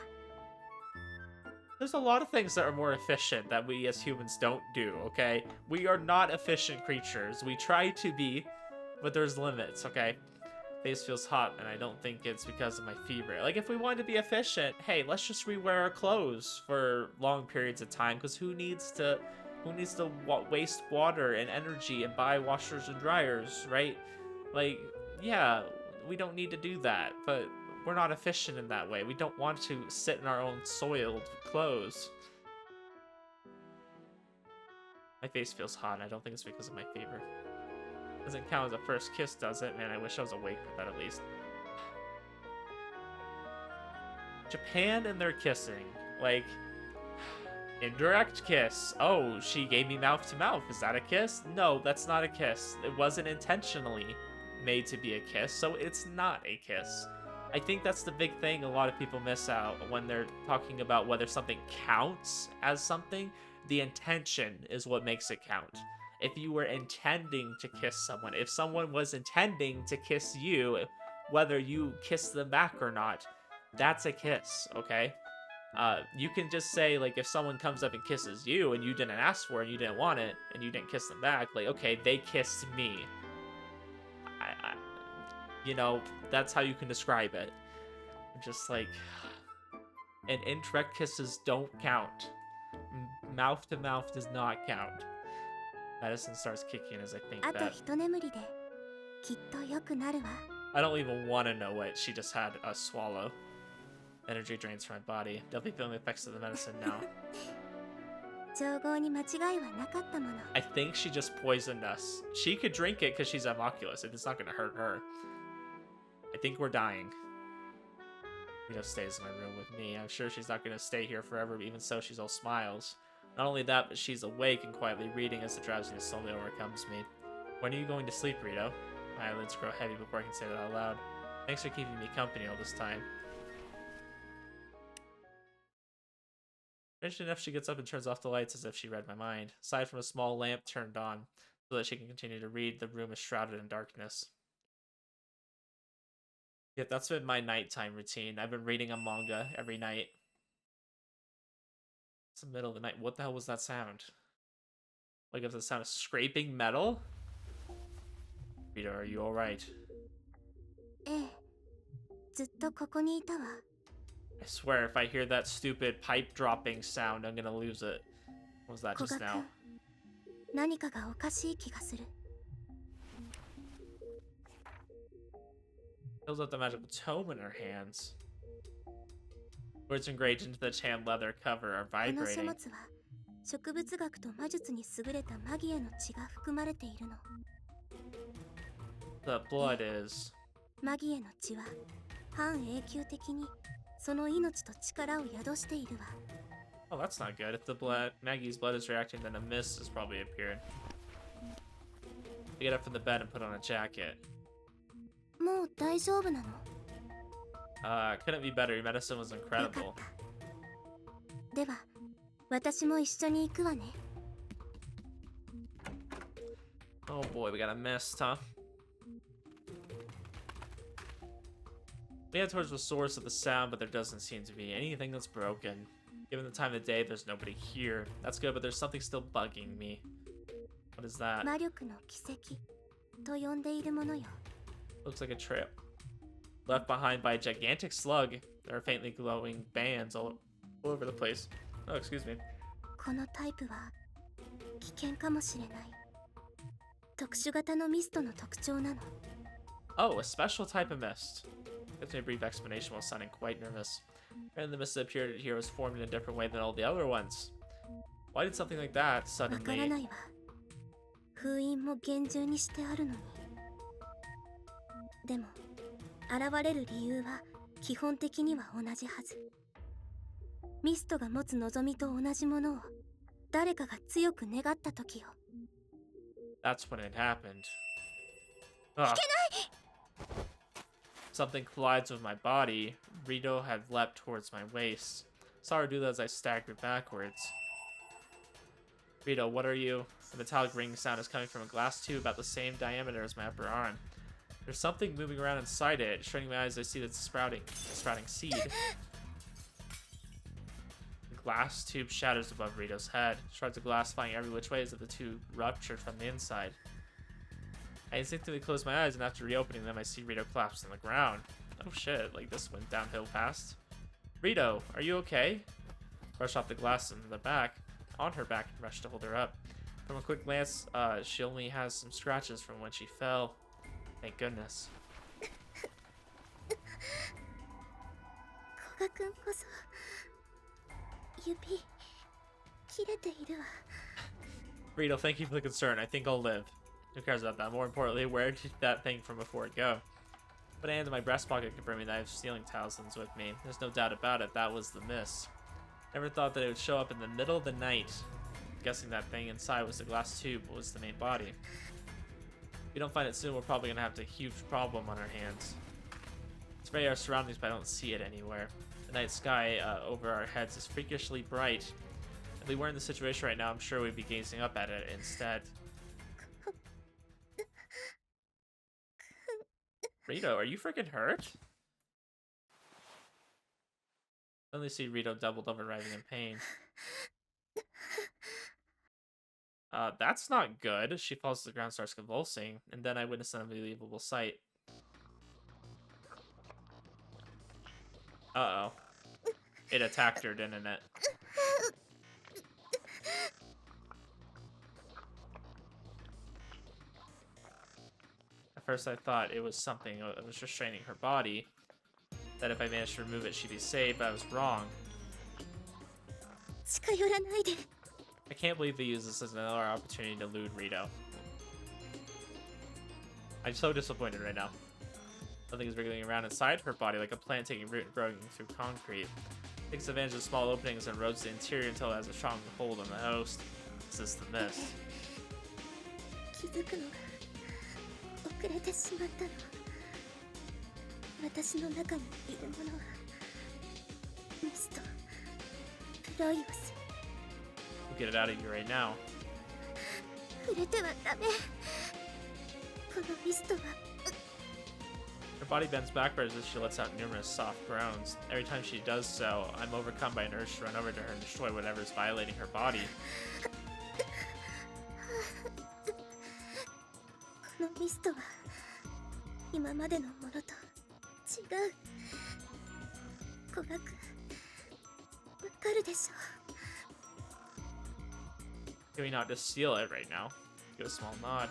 There's a lot of things that are more efficient that we as humans don't do, okay? We are not efficient creatures. We try to be, but there's limits, okay? Face feels hot, and I don't think it's because of my fever. Like, if we wanted to be efficient, hey, let's just rewear our clothes for long periods of time, because who needs to waste water and energy and buy washers and dryers, right? Like, yeah, we don't need to do that, but we're not efficient in that way. We don't want to sit in our own soiled clothes. My face feels hot, and I don't think it's because of my fever. Doesn't count as a first kiss, does it? Man, I wish I was awake for that at least. Japan and their kissing. Like, indirect kiss. Oh, she gave me mouth to mouth. Is that a kiss? No, that's not a kiss. It wasn't intentionally made to be a kiss, so it's not a kiss. I think that's the big thing a lot of people miss out when they're talking about whether something counts as something. The intention is what makes it count. If you were intending to kiss someone, if someone was intending to kiss you, whether you kiss them back or not, that's a kiss, okay? You can just say, like, if someone comes up and kisses you and you didn't ask for it and you didn't want it and you didn't kiss them back, like, okay, they kissed me. You know, that's how you can describe it. Just like, and indirect kisses don't count. Mouth to mouth does not count. Medicine starts kicking as I think あと that. 一眠りできっと良くなるわ I don't even want to know what she just had us swallow. Energy drains from my body. Definitely feeling the effects of the medicine now. 調合に間違いはなかったもの I think she just poisoned us. She could drink it because she's homunculus. It's not going to hurt her. I think we're dying. Rito stays in my room with me. I'm sure she's not going to stay here forever, but even so, she's all smiles. Not only that, but she's awake and quietly reading as the drowsiness slowly overcomes me. When are you going to sleep, Rito? My eyelids grow heavy before I can say that out loud. Thanks for keeping me company all this time. Strangely enough, she gets up and turns off the lights as if she read my mind. Aside from a small lamp turned on, so that she can continue to read, the room is shrouded in darkness. Yep, that's been my nighttime routine. I've been reading a manga every night. It's the middle of the night. What the hell was that sound? Like, if the sound of scraping metal? Rito, are you alright? ええずっとここにいたわ I swear, if I hear that stupid pipe dropping sound, I'm gonna lose it. What was that 古 just 学 now? 何かがおかしい気がする Fills up the magical tome in her hands. Words engraved into the tan leather cover are この書 vibrating. 物は植物学と魔術に優れたマギアの血が含まれているの The blood is... マギアの血は半永久的にその命と力を宿しているわ Oh, that's not good. If the blood, Maggie's blood is reacting, then a mist has probably appeared. I get up from the bed and put on a jacket. もう大丈夫なの Couldn't be better. Your medicine was よかっ incredible. たでは私も一緒に行くわね Oh boy, we got a mist, huh? We head towards the source of the sound, but there doesn't seem to be anything that's broken. Given the time of day, there's nobody here. That's good, but there's something still bugging me. What is that? 魔力の奇跡と呼んでいるものよ。 Looks like a trail. Left behind by a gigantic slug. There are faintly glowing bands all over the place. Oh, excuse me. このタイプは危険かもしれない。特殊型のミストの特徴なの。 Oh, a special type of mist. Gives me a brief explanation while sounding quite nervous. And the mist that appeared here was formed in a different way than all the other ones. Why did something like that わからな suddenly... いわ。封印も厳重にしてあるのに。でも、現れる理由は基本的には同じはず。ミストが持つ望みと同じものを誰かが強く願った時よ。 That's when it happened. Ugh. Something collides with my body. Rito had leapt towards my waist. Saw her do that as I staggered backwards. Rito, what are you? The metallic ringing sound is coming from a glass tube about the same diameter as my upper arm. There's something moving around inside it. Straining my eyes, I see that it's sprouting seed. The glass tube shatters above Rito's head. Shards of glass flying every which way as if the tube ruptured from the inside. I instinctively close my eyes, and after reopening them, I see Rito collapse on the ground. Oh shit, like this went downhill fast. Rito, are you okay? Brush off the glass on her back, and rush to hold her up. From a quick glance, she only has some scratches from when she fell. Thank goodness. 古賀君こそ指切れているわ。 Rito, thank you for the concern. I think I'll live. Who cares about that? More importantly, where did that thing from before it go? Put a hand in my breast pocket, confirming that I have ceiling talismans with me. There's no doubt about it, that was the mist. Never thought that it would show up in the middle of the night. Guessing that thing inside was the glass tube, was the main body. If we don't find it soon, we're probably gonna have a huge problem on our hands. It's very our surroundings, but I don't see it anywhere. The night sky over our heads is freakishly bright. If we weren't in the situation right now, I'm sure we'd be gazing up at it instead. Rito, are you freaking hurt? Suddenly see Rito doubled over, writhing in pain. That's not good. She falls to the ground, starts convulsing, and then I witness an unbelievable sight. Uh-oh. It attacked her, didn't it? At first I thought it was something that was restraining her body. That if I managed to remove it, she'd be saved, but I was wrong. 近寄らないで。 I can't believe they use this as another opportunity to lewd Rito. I'm so disappointed right now. Something is wriggling around inside her body like a plant taking root and growing through concrete. Takes advantage of small openings and erodes the interior until it has a strong hold on the host. This is the mist. 気づくのが遅れてしまったの。私の中にいるものはミスト、プロイオス。 We'll get it out of you right now. 触れてはダメ。このミストは。 Her body bends backwards as she lets out numerous soft groans. Every time she does so, I'm overcome by an urge to run over to her and destroy whatever is violating her body. このミストは今までのものと違う。古賀君、わかるでしょう。 Can we not just steal it right now? Give a small nod.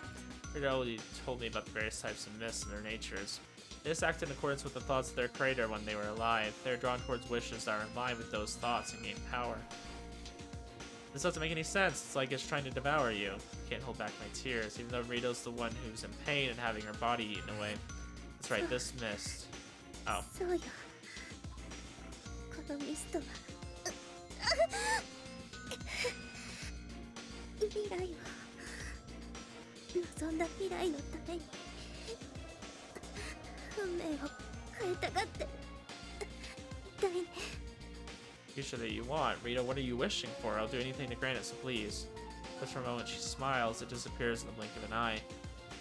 Rito already told me about the various types of mists and their natures. They just act in accordance with the thoughts of their creator when they were alive. They are drawn towards wishes that are in line with those thoughts and gain power. This doesn't make any sense. It's like it's trying to devour you. Can't hold back my tears, even though Rito's the one who's in pain and having her body eaten away. That's right, this mist. Oh. そうよ。このミストは未来を望んだ未来のために運命を変えたがってだいね。 Future that you want. Rito, what are you wishing for? I'll do anything to grant it, so please. Just for a moment she smiles, it disappears in the blink of an eye.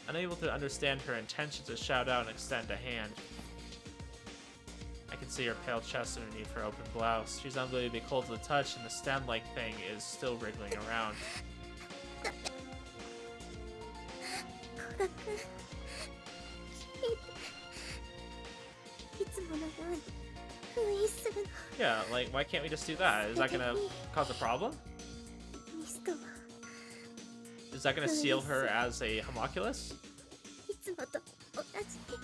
Unable to understand her intentions, to shout out and extend a hand. I can see her pale chest underneath her open blouse. She's unbelievably cold to the touch, and the stem-like thing is still wriggling around. 古賀君、いつものように封印するの。 Yeah, like, why can't we just do that? Is that gonna cause a problem? ミストは Is that gonna seal her as a homunculus? いつもと同じに。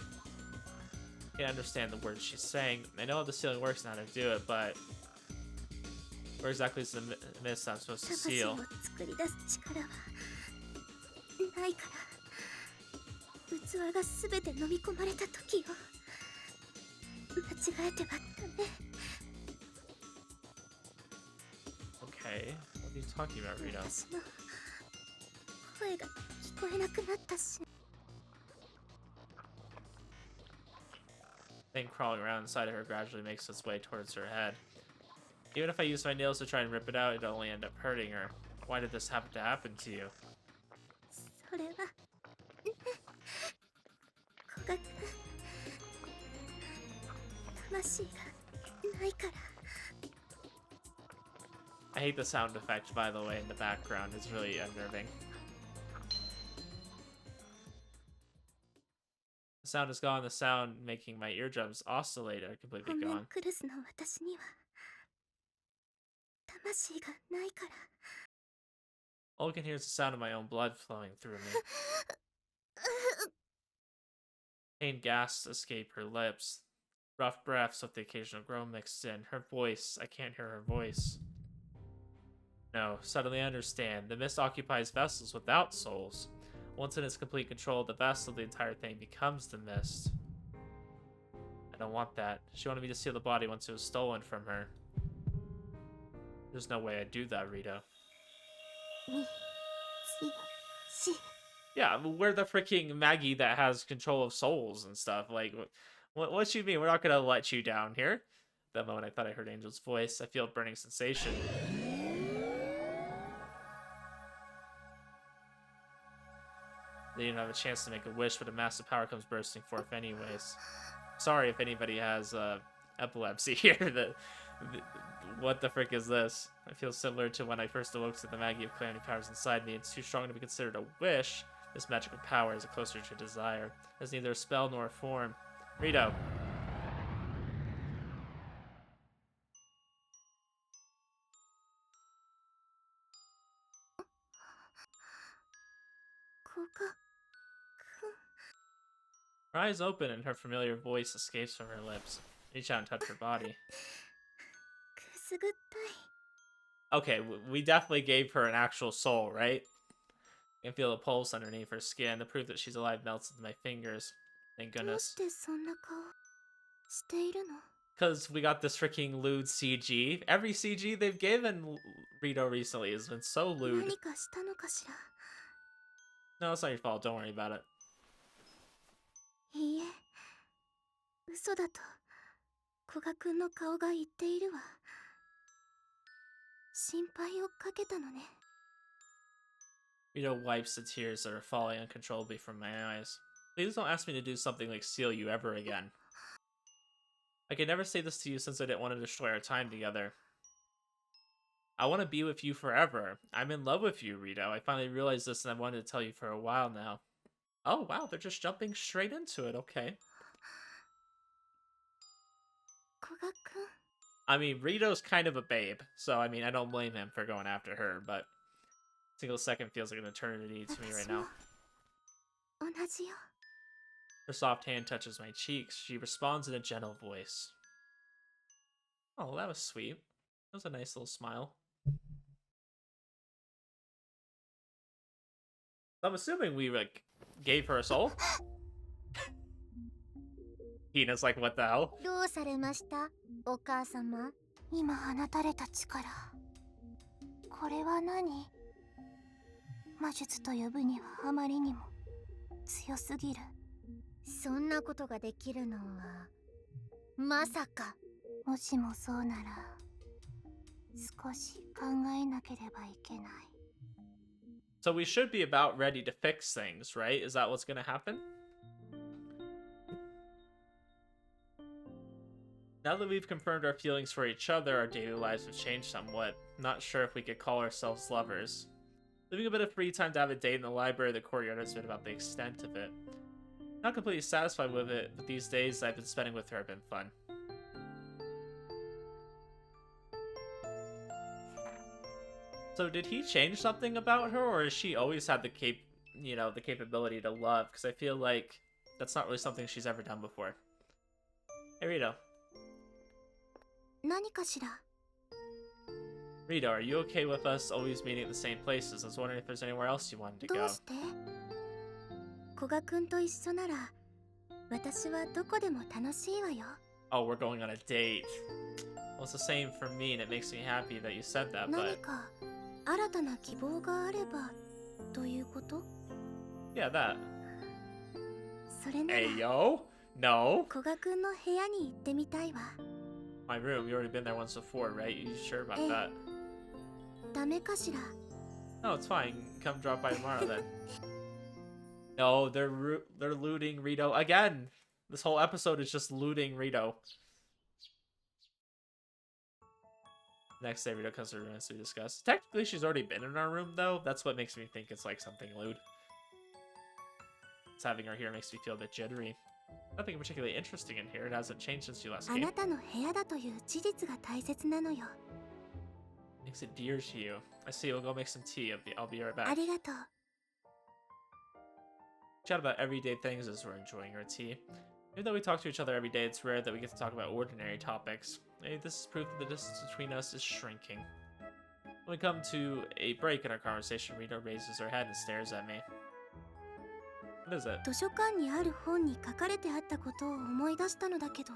I can't understand the words she's saying. I know how the sealing works and how to do it, but where exactly is the mist I'm supposed to 魂 seal? を作り出す力はないから器が全て飲み込まれた時を間違えてはダメ。 Okay, what are you talking about, Rito? 私の声が聞こえなくなったし。 Thing crawling around inside of her gradually makes its way towards her head. Even if I use my nails to try and rip it out, it'll only end up hurting her. Why did this happen to happen to you? それは古賀君、魂がないから。 I hate the sound effect, by the way, in the background. It's really unnerving. The sound is gone, the sound making my eardrums oscillate are completely ホメン gone. クルスの私には魂がないから。 All I can hear is the sound of my own blood flowing through me. Pain gasps escape her lips. Rough breaths with the occasional groan mixed in. Her voice, I can't hear her voice. No, suddenly I understand. The mist occupies vessels without souls. Once in its complete control of the vessel, the entire thing becomes the mist. I don't want that. She wanted me to seal the body once it was stolen from her. There's no way I'd do that, Rito. みつよし。 Yeah, we're the freaking Maggie that has control of souls and stuff. Like, what you mean? We're not gonna let you down here. That moment I thought I heard Angel's voice. I feel a burning sensation. They didn't have a chance to make a wish, but a massive power comes bursting forth anyways. Sorry if anybody has epilepsy here. What the frick is this? I feel similar to when I first awoke to the Maggie of calamity powers inside me. It's too strong to be considered a wish. This magical power is closer to desire. It's neither a spell nor a form. Rito. 古賀 Her eyes open and her familiar voice escapes from her lips. Reach out and touch her body. くすぐったい。 Okay, we definitely gave her an actual soul, right? I can feel a pulse underneath her skin. The proof that she's alive melts into my fingers. Thank どう goodness. してそんな顔しているの？ Because we got this freaking lewd CG. Every CG they've given Rito recently has been so lewd. 何かしたのかしら？ No, it's not your fault. Don't worry about it. いいえ、嘘だと古賀くんの顔が言っているわ。心配をかけたのね。 Rito wipes the tears that are falling uncontrollably from my eyes. Please don't ask me to do something like seal you ever again. I could never say this to you since I didn't want to destroy our time together. I want to be with you forever. I'm in love with you, Rito. I finally realized this and I've wanted to tell you for a while now. Oh, wow, they're just jumping straight into it. Okay. 古賀くん、 I mean, Rito's kind of a babe, so I mean, I don't blame him for going after her, but a single second feels like an eternity to me right 私も now. 同じよ。 Her soft hand touches my cheeks. She responds in a gentle voice. Oh, that was sweet. That was a nice little smile. I'm assuming we like gave her a soul. Hina's like, what the hell? どうされました、お母様？今放たれた力。これは何？魔術と呼ぶにはあまりにも強すぎる。そんなことができるのはまさか。もしもそうなら少し考えなければいけない。 So we should be about ready to fix things, right? Is that what's gonna happen? Now that we've confirmed our feelings for each other, our daily lives have changed somewhat. Not sure if we could call ourselves lovers. Leaving a bit of free time to have a date in the library or the courtyard has been about the extent of it. Not completely satisfied with it, but these days I've been spending with her have been fun. So did he change something about her, or has she always had the the capability to love? Because I feel like that's not really something she's ever done before. Hey, Rito. 何かしら Rito, are you okay with us always meeting at the same places? I was wondering if there's anywhere else you wanted to ど go. うして古賀くんと一緒なら私はどこでも楽しいわよ Oh, we're going on a date. Well, it's the same for me, and it makes me happy that you said that, 何 but... か新たな希望があればということ Yeah, that. それなら Hey, yo? No? 古賀くんの部屋に行ってみたいわ My room, you already been there once before, right? You sure about Hey. that? ダメかしら No, it's fine. Come drop by tomorrow, then. No, they're looting Rito again. This whole episode is just looting Rito. Next day, Rito comes to the room as we discussed. Technically, she's already been in our room, though. That's what makes me think it's like something lewd. It's having her here makes me feel a bit jittery. Nothing particularly interesting in here. It hasn't changed since you last あ came. なたの部屋だという事実が大切なのよ Makes it dear to you. I see. We'll go make some tea. I'll be right あ back. りがとう Chat about everyday things as we're enjoying our tea. Even though we talk to each other every day, it's rare that we get to talk about ordinary topics. Maybe this is proof that the distance between us is shrinking. When we come to a break in our conversation, Rito raises her head and stares at me. What is it? 図書館にある本に書かれてあったことを思い出したのだけど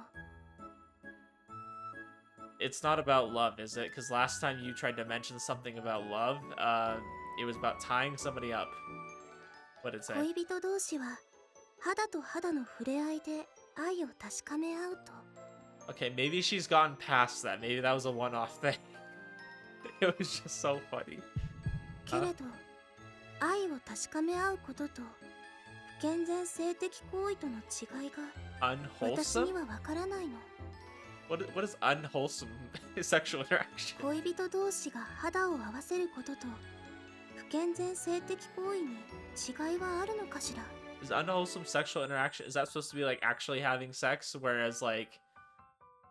It's not about love, is it? Because last time you tried to mention something about love, it was about tying somebody up. What did it say? 恋人同士は肌と肌の触れ合いで愛を確かめ合うと Okay, maybe she's gotten past that. Maybe that was a one-off thing. It was just so funny. けれど愛を確かめ合うことと不健全性的行為との違いが私 Unwholesome? にはわからないの What is unwholesome sexual interaction? 恋人同士が肌を合わせることと不健全性的行為に違いはあるのかしら Is unwholesome sexual interaction, is that supposed to be like actually having sex, whereas like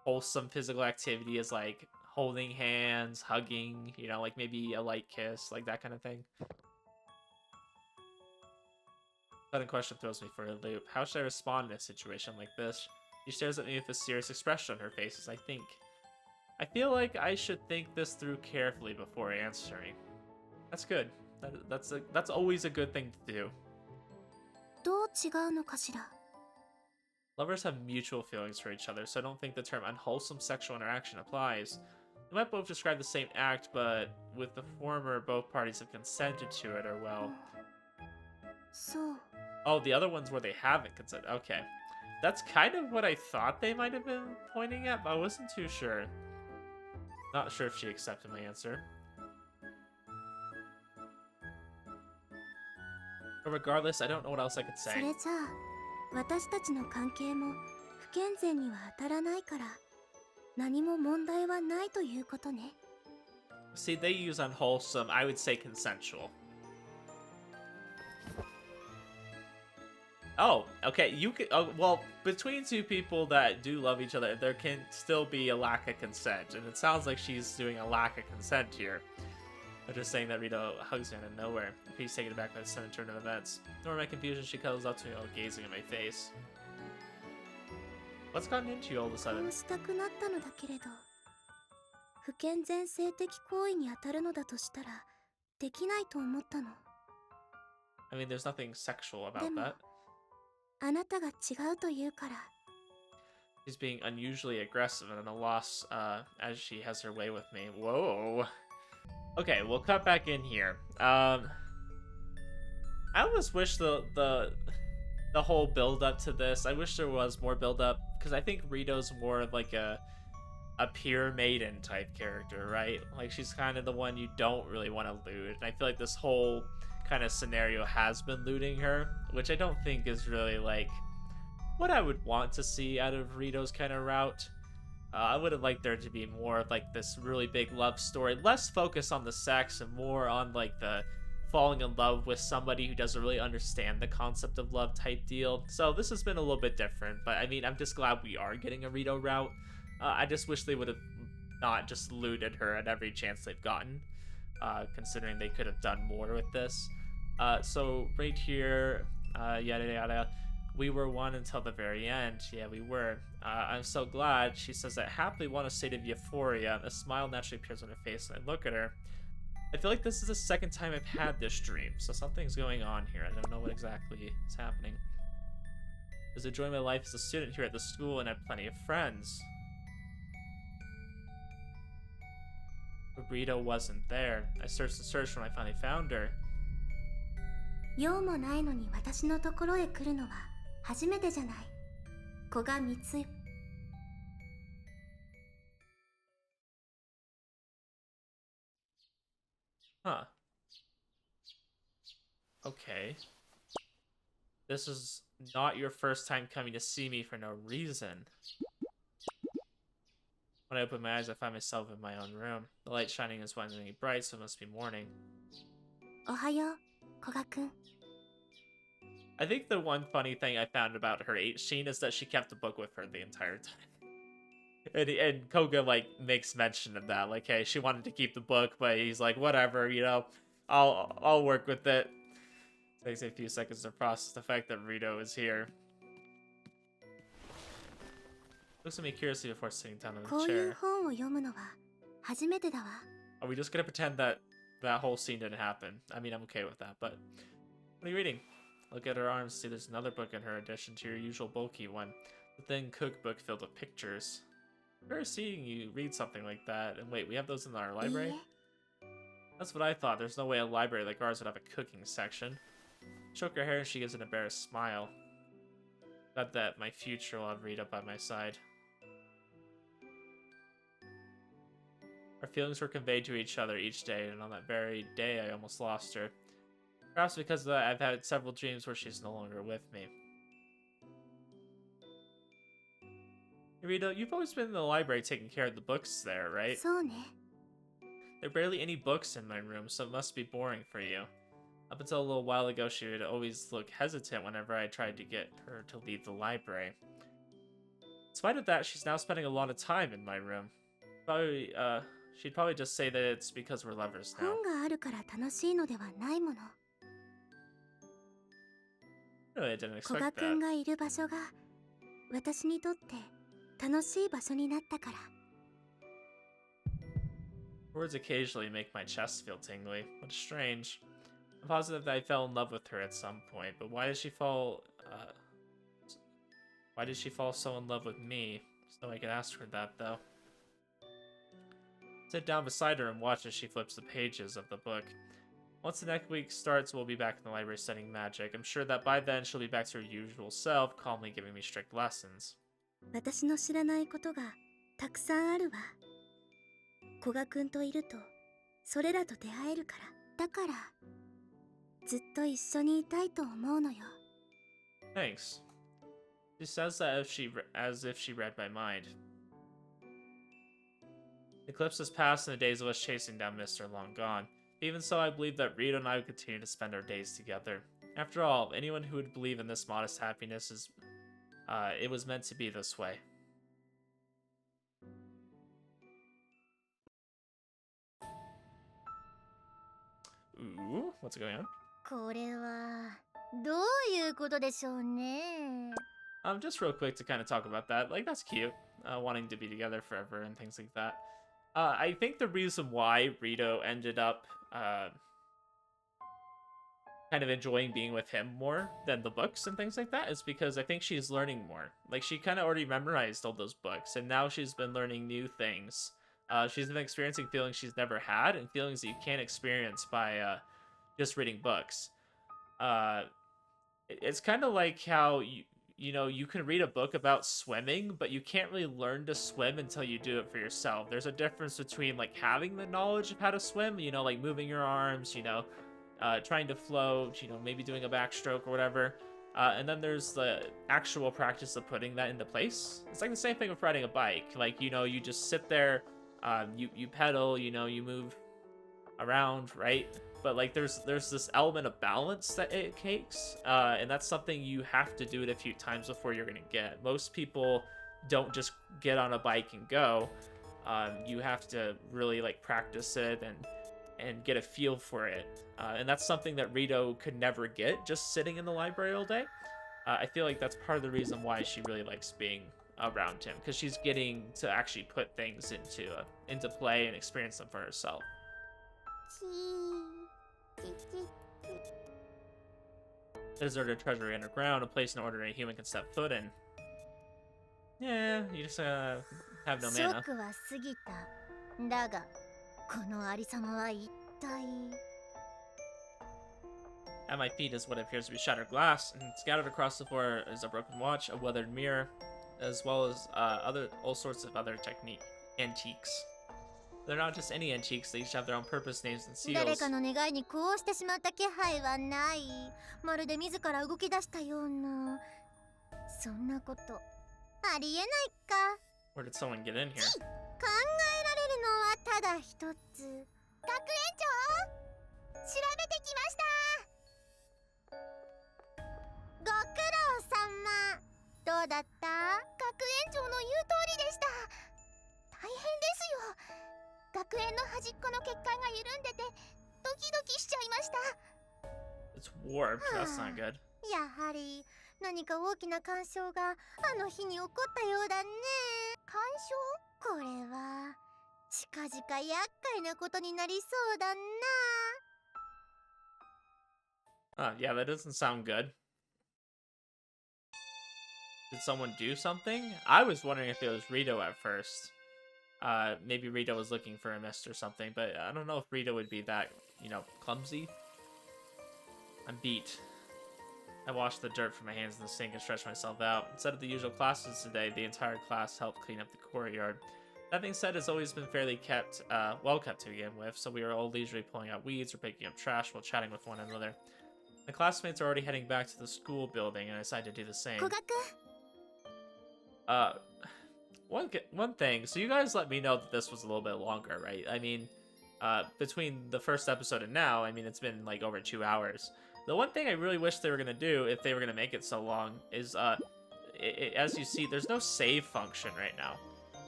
wholesome physical activity is like holding hands, hugging, you know, like maybe a light kiss, like that kind of thing? Sudden question throws me for a loop. How should I respond in a situation like this? She stares at me with a serious expression on her face as I think. I feel like I should think this through carefully before answering. That's good. That's always a good thing to do. どう違うのかしら Lovers have mutual feelings for each other, so I don't think the term unwholesome sexual interaction applies. They might both describe the same act, but with the former, both parties have consented to it, or well... そう Oh, the other one's where they haven't consented. Okay. That's kind of what I thought they might have been pointing at, but I wasn't too sure. Not sure if she accepted my answer. But regardless, I don't know what else I could そ say. れじゃあ私たちの関係も不健全には当たらないから何も問題はないということね See, they use unwholesome. I would say consensual. Oh, okay. You can. Well, between two people that do love each other, there can still be a lack of consent, and it sounds like she's doing a lack of consent here. I'm just saying that Rito hugs me out of nowhere. If he's taken aback by the sudden turn of events. Nor my confusion, she cuddles up to me while gazing at my face. What's gotten into you all of a こ sudden? うしたくなったのだけれど不健全性的行為に当たるのだとしたらできないと思ったの I mean, there's nothing sexual about でも that. あなたが違うと言うから She's being unusually aggressive and at a loss as she has her way with me. Whoa. Okay, we'll cut back in here. I almost wish the whole build up to this. I wish there was more build up because I think Rito's more of like a pure maiden type character, right? Like she's kind of the one you don't really want to loot. And I feel like this whole kind of scenario has been looting her, which I don't think is really like what I would want to see out of Rito's kind of route. I would have liked there to be more of like this really big love story, less focus on the sex and more on like the falling in love with somebody who doesn't really understand the concept of love type deal. So this has been a little bit different, but I mean, I'm just glad we are getting a Rito route. I just wish they would have not just looted her at every chance they've gotten, considering they could have done more with this. So right here, yada yada, we were one until the very end. Yeah, we were. I'm so glad. She says that happily want a state of euphoria. A smile naturally appears on her face, and I look at her. I feel like this is the second time I've had this dream, so something's going on here. I don't know what exactly is happening. I was enjoying my life as a student here at the school and had plenty of friends. But Rito wasn't there. I searched and searched when I finally found her. 用もないのに私のところへ来るのは初めてじゃない。古賀光代。Huh. Okay. This is not your first time coming to see me for no reason. When I open my eyes, I find myself in my own room. The light shining is winding bright, so it must be morning. おはよう、古賀くん。I think the one funny thing I found about her H scene is that she kept the book with her the entire time. And Koga, like, makes mention of that. Like, hey, she wanted to keep the book, but he's like, whatever, you know, I'll work with it. It takes a few seconds to process the fact that Rito is here. Looks at me curiously before sitting down in the こういう chair. 本を読むのは初めてだわ。 Are we just gonna pretend that that whole scene didn't happen? I mean, I'm okay with that, but... What are you reading? Look at her arms, see there's another book in her addition to your usual bulky one. The thin cookbook filled with pictures. I've never seen you read something like that. And wait, we have those in our いい library? え。 That's what I thought. There's no way a library like ours would have a cooking section. Shook her hair and she gives an embarrassed smile. Glad that my future will have Rita by my side. Our feelings were conveyed to each other each day, and on that very day I almost lost her. Perhaps because of that, I've had several dreams where she's no longer with me. Rita, you've always been in the library taking care of the books there, right? そうね。 There are barely any books in my room, so it must be boring for you. Up until a little while ago, she would always look hesitant whenever I tried to get her to leave the library. In spite of that, she's now spending a lot of time in my room. She'd probably just say that it's because we're lovers now. 本があるから楽しいのではないもの。 Really, I didn't 古賀 expect くん that. がいる場所が私にとって楽しい場所になったから。 Words occasionally make my chest feel tingly. What strange. I'm positive that I fell in love with her at some point, but why did she fall so in love with me? There's no way I could ask her that, though. Sit down beside her and watch as she flips the pages of the book. Once the next week starts, we'll be back in the library studying magic. I'm sure that by then she'll be back to her usual self, calmly giving me strict lessons. 私の知らないことがたくさんあるわ。古賀くんといるとそれらと出会えるから。だからずっと一緒にいたいと思うのよ。 Thanks. She says that as if she read my mind. The eclipse has passed and the days of us chasing down mist are long gone. Even so, I believe that Rito and I would continue to spend our days together. After all, anyone who would believe in this modest happiness is... it was meant to be this way. Ooh, what's going on? これはどういうことでしょうね。 Just real quick to kind of talk about that. Like, that's cute. Wanting to be together forever and things like that. I think the reason why Rito ended up kind of enjoying being with him more than the books and things like that is because I think she's learning more. Like, she kind of already memorized all those books, and now she's been learning new things. She's been experiencing feelings she's never had and feelings that you can't experience by just reading books. It's kind of like how you know, you can read a book about swimming, but you can't really learn to swim until you do it for yourself. There's a difference between, like, having the knowledge of how to swim, you know, like moving your arms, you know, trying to float, you know, maybe doing a backstroke or whatever, And then there's the actual practice of putting that into place. It's like the same thing with riding a bike. Like, you know, you just sit there, you pedal, you know, you move around, right? But like there's this element of balance that it takes, and that's something you have to do it a few times before you're gonna get. Most people don't just get on a bike and go. You have to really like practice it and get a feel for it, and that's something that Rito could never get just sitting in the library all day. I feel like that's part of the reason why she really likes being around him, because she's getting to actually put things into play and experience them for herself. Deserted treasury underground, a place no ordinary human can step foot in. Yeah, you just have no mana. At my feet is what appears to be shattered glass, and scattered across the floor is a broken watch, a weathered mirror, as well as all sorts of other antiques. They're not just any antiques, they each have their own purpose, names, and seals. Where did someone get in here? It's warped, that's not good. Yeah, that doesn't sound good. Did someone do something? I was wondering if it was Rito at first. Maybe Rito was looking for a mist or something, but I don't know if Rito would be that, you know, clumsy. I'm beat. I washed the dirt from my hands in the sink and stretched myself out. Instead of the usual classes today, the entire class helped clean up the courtyard. That being said, it's always been fairly well kept to begin with, so we were all leisurely pulling out weeds or picking up trash while chatting with one another. My classmates are already heading back to the school building, and I decided to do the same. One thing, so you guys let me know that this was a little bit longer, right? I mean, between the first episode and now, I mean, it's been like over 2 hours. The one thing I really wish they were going to do, if they were going to make it so long, is, as you see, there's no save function right now.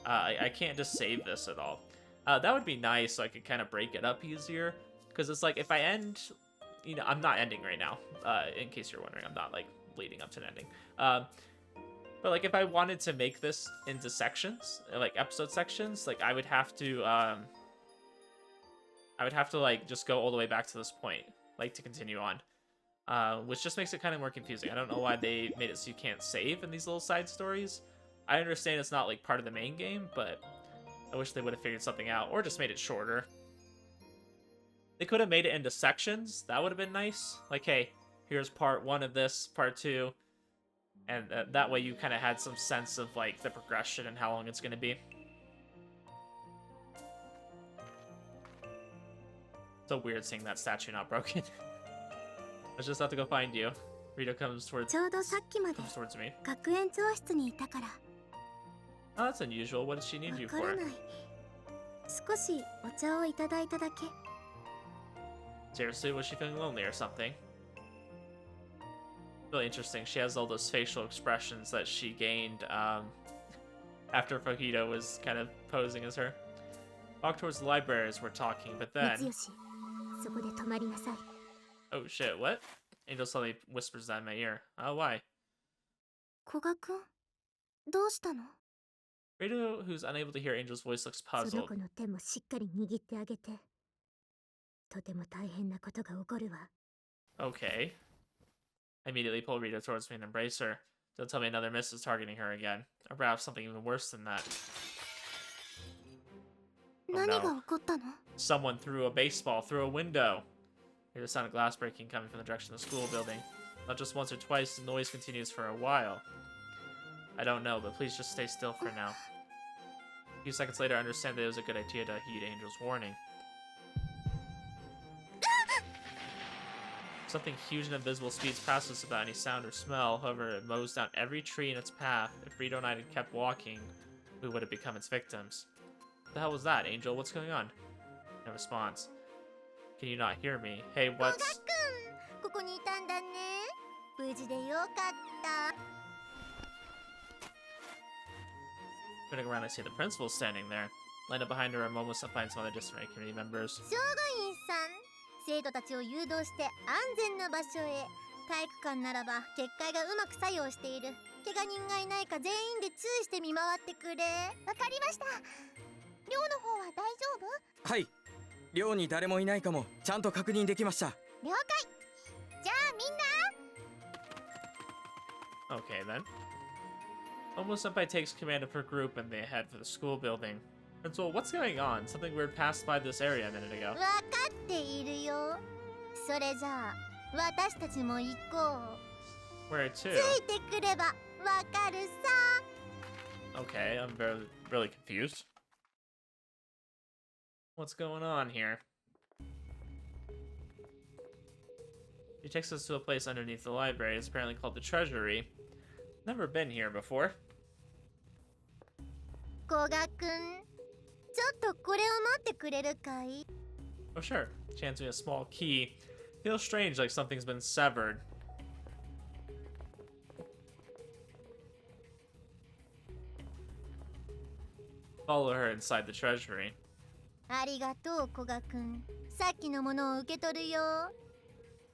I can't just save this at all. That would be nice, so I could kind of break it up easier. Because it's like, if I end, you know, I'm not ending right now, in case you're wondering. I'm not, like, leading up to an ending. But, like, if I wanted to make this into sections, like, episode sections, like, I would have to, like, just go all the way back to this point, like, to continue on. Which just makes it kind of more confusing. I don't know why they made it so you can't save in these little side stories. I understand it's not, like, part of the main game, but I wish they would have figured something out, or just made it shorter. They could have made it into sections. That would have been nice. Like, hey, here's part 1 of this, part 2, and that way you kind of had some sense of, like, the progression and how long it's going to be. So weird seeing that statue not broken. I just have to go find you. Rito comes towards me. Oh, that's unusual. What does she need you for? Seriously, was she feeling lonely or something? Really interesting. She has all those facial expressions that she gained after Fujito was kind of posing as her. Walk towards the library as we're talking, but then... Oh shit, what? Angel suddenly whispers that in my ear. Oh, why? Rito, who's unable to hear Angel's voice, looks puzzled. Okay. I immediately pull Rito towards me and embrace her. Don't tell me another miss is targeting her again. Or perhaps something even worse than that. Oh no. Someone threw a baseball through a window. I hear the sound of glass breaking coming from the direction of the school building. Not just once or twice, the noise continues for a while. I don't know, but please just stay still for now. A few seconds later, I understand that it was a good idea to heed Angel's warning. Something huge and invisible speeds past us without any sound or smell. However, it mows down every tree in its path. If Rito and I had kept walking, we would have become its victims. What the hell was that, Angel? What's going on? No response. Can you not hear me? Hey, what's... ここにいたんだね。無事でよかった。 Turning around, I see the principal standing there. Lined up behind her are Momo Senpai and some other disciplinary committee members. 障害員さん、生徒たちを誘導して安全な場所へ。体育館ならば結界がうまく作用している。怪我人がいないか全員で注意して見回ってくれ。わかりました。寮の方は大丈夫？はい。寮に誰もいないかもちゃんと確認できました。了解。じゃあみんな。Okay then. Momo Senpai takes command of her group and they head for the school building. Principal, what's going on? Something weird passed by this area a minute ago. わかっているよ。それじゃあ私たちも行こう。 Where つ to? いてくればわかるさ。 Okay, I'm really confused. What's going on here? She takes us to a place underneath the library. It's apparently called the treasury. Never been here before. 古賀くん、ちょっとこれを持ってくれるかい？ Oh sure. She hands me a small key. Feels strange, like something's been severed. Follow her inside the treasury. ありがとう、古賀くん。さっきのものを受け取るよ。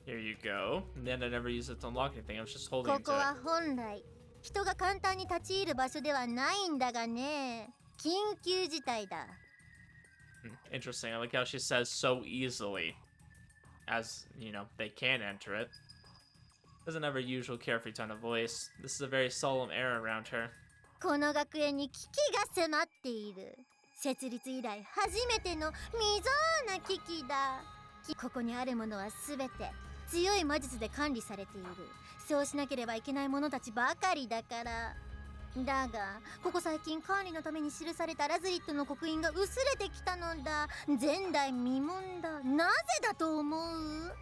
Here you go. And then I never used it to unlock anything. I was just holding こ it こ to は it. 本来人が簡単に立ち入る場所ではないんだがね。緊急事態だ。Interesting. I like how she says so easily. As, you know, they can enter it. Doesn't have her usual carefree tone of voice. This is a very solemn air around her. この学園に危機が迫っている。設立以来初めての未曾有な危機だ。ここにあるものはすべて強い魔術で管理されている。そうしなければいけない者たちばかりだから。だがここ最近管理のために記されたラズリットの刻印が薄れてきたのだ。前代未聞だ。なぜだと思う？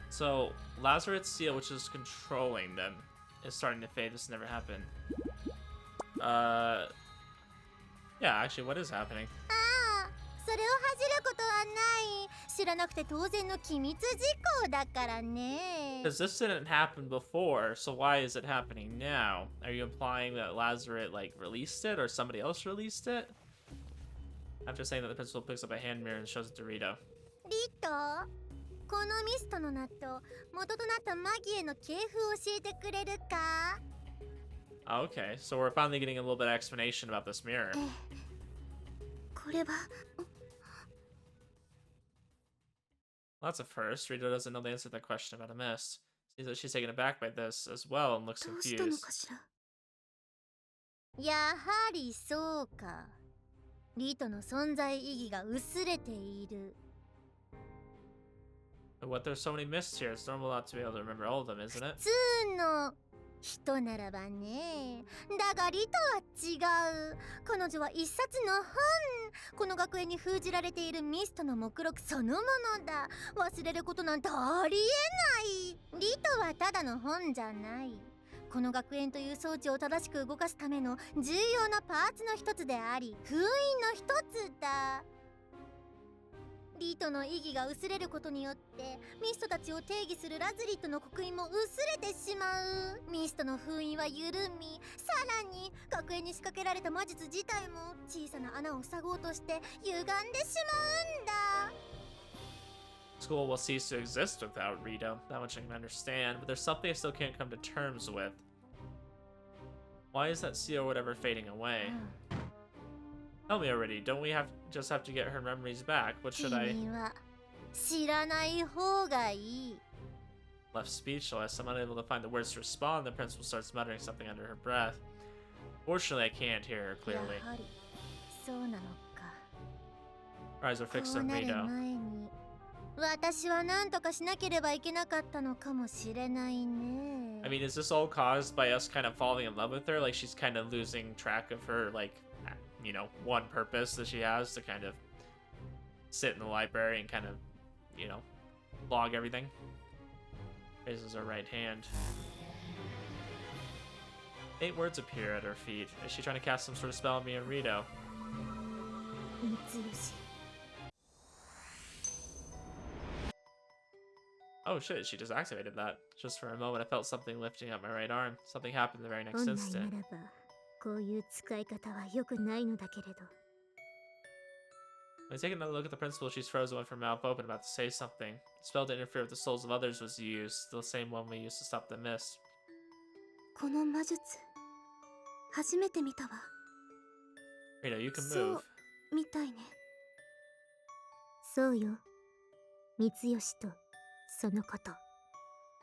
So, Lazaret's seal, which is controlling them, is starting to fade. This never happened. Yeah, actually, what is happening? ああ、それを恥じることはない。知らなくて当然の機密事項だからね。 Because this didn't happen before, so why is it happening now? Are you implying that Lazaret, like, released it, or somebody else released it? After saying that, the principal picks up a hand mirror and shows it to Rito. リト、このミストの納豆、元となったマギへの系譜を教えてくれるか？ Oh, okay, so we're finally getting a little bit of explanation about this mirror. これは Well, that's a first. Rito doesn't know the answer to that question about a mist. Seems that she's taken aback by this as well and looks どうしたの confused. かしら。やはりそうか。リトの存在意義が薄れている。 But what, there's so many mists here. It's normal not to be able to remember all of them, isn't it? 普通の人ならばね。だがリトは違う。彼女は一冊の本。この学園に封じられているミストの目録そのものだ。忘れることなんてありえない。リトはただの本じゃない。この学園という装置を正しく動かすための重要なパーツの一つであり、封印の一つだ。リトの意義が薄れることによってミストたちを定義するラズリットの刻印も薄れてしまう。ミストの封印は緩み、さらに学園に仕掛けられた魔術自体も小さな穴を塞ごうとして歪んでしまうんだ。 School will cease to exist without Rito. That much I can understand, but there's something I still can't come to terms with. Why is that seal or whatever fading away? Tell me already, don't we just have to get her memories back? What should I... 君は知らない方がいい。 Left speechless, I'm unable to find the words to respond. The principal starts muttering something under her breath. Fortunately, I can't hear her や clearly. はりそうなのか。 Her eyes are こ fixed う on なる Rito. 前に私は何とかしなければいけなかったのかもしれないね。 I mean, is this all caused by us kind of falling in love with her? Like, she's kind of losing track of her, like, you know, one purpose that she has to kind of sit in the library and kind of, you know, log everything. Raises her right hand. 8 words appear at her feet. Is she trying to cast some sort of spell on me and Rito? 三吉 Oh shit, she just activated that. Just for a moment, I felt something lifting up my right arm. Something happened the very next 本来 instant. ならばこういう使い方は良くないのだけれど When taking another look at the principal, she's frozen with her mouth open, about to say something. The spell to interfere with the souls of others was used, the same one we used to stop the mist. この魔術初めて見たわ Rito, you can そ move. うみたいねそうよ三吉とそのこと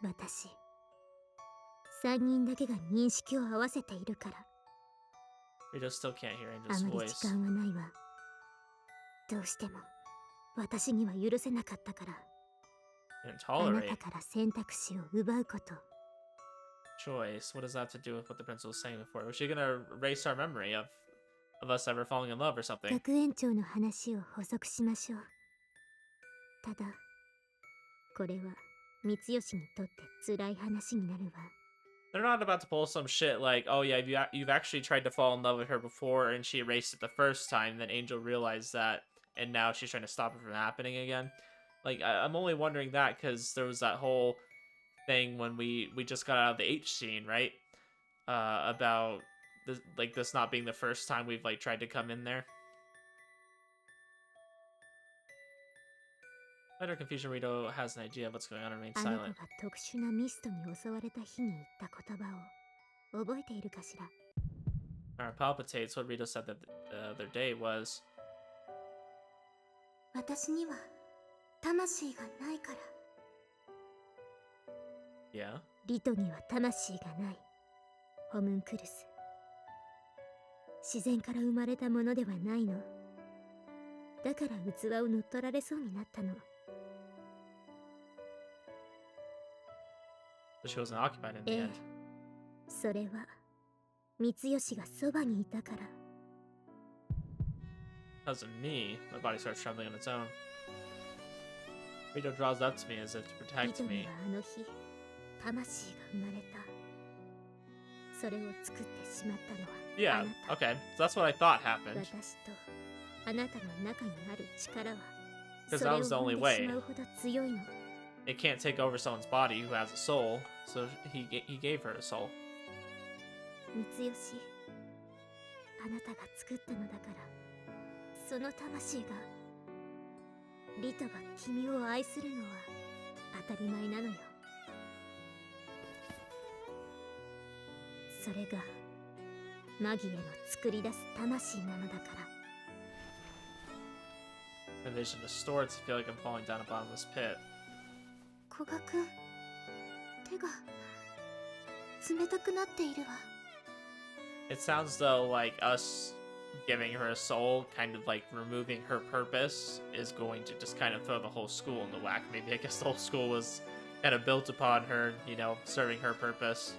私3人だけが認識を合わせているから Rito still can't hear あ Angel's まり voice. 時間はないわどうしても私には許せなかったから Didn't あなた tolerate. から選択肢を奪うこと Choice. What does that have to do with what the principal was saying before? Was she gonna erase our memory of us ever falling in love or something? 学園長の話を補足しましょうただこれは三吉にとって辛い話になるわ They're not about to pull some shit like, oh yeah, you've actually tried to fall in love with her before and she erased it the first time, then Angel realized that, and now she's trying to stop it from happening again. Like, I'm only wondering that because there was that whole thing when we just got out of the H scene, right? About this, like, this not being the first time we've, like, tried to come in there. Under confusion, Rito has an idea of what's going on and remains あの子 silent. が特殊なミストに襲われた日に言った言葉を覚えているかしら Palpitates what Rito said that the other day was, 私には魂がないから yeah? リトには魂がないホムンクルス自然から生まれたものではないのだから器を乗っ取られそうになったの So she wasn't occupied in the ええ end. それは三吉がそばにいたから Because of me, my body starts trembling on its own. Rito draws up to me as if to リ protect トに me. はあの日魂が生まれたそれを作ってしまったのは Yeah, あなた okay. So that's what I thought happened. 私とあなたの中にある力は Because それ that を was the 生 only んで way. しまうほど強いの It can't take over someone's body who has a soul, so he gave her a soul. 三吉あなたが作ったのだからその魂がリトが君を愛するのは当たり前なのよそれがマギへの作り出す魂なのだから My vision distorts. I feel like I'm falling down a bottomless pit. 古賀くん手が冷たくなっているわ It sounds though like us giving her a soul, kind of like removing her purpose, is going to just kind of throw the whole school into whack. Maybe I guess the whole school was kind of built upon her, you know, serving her purpose.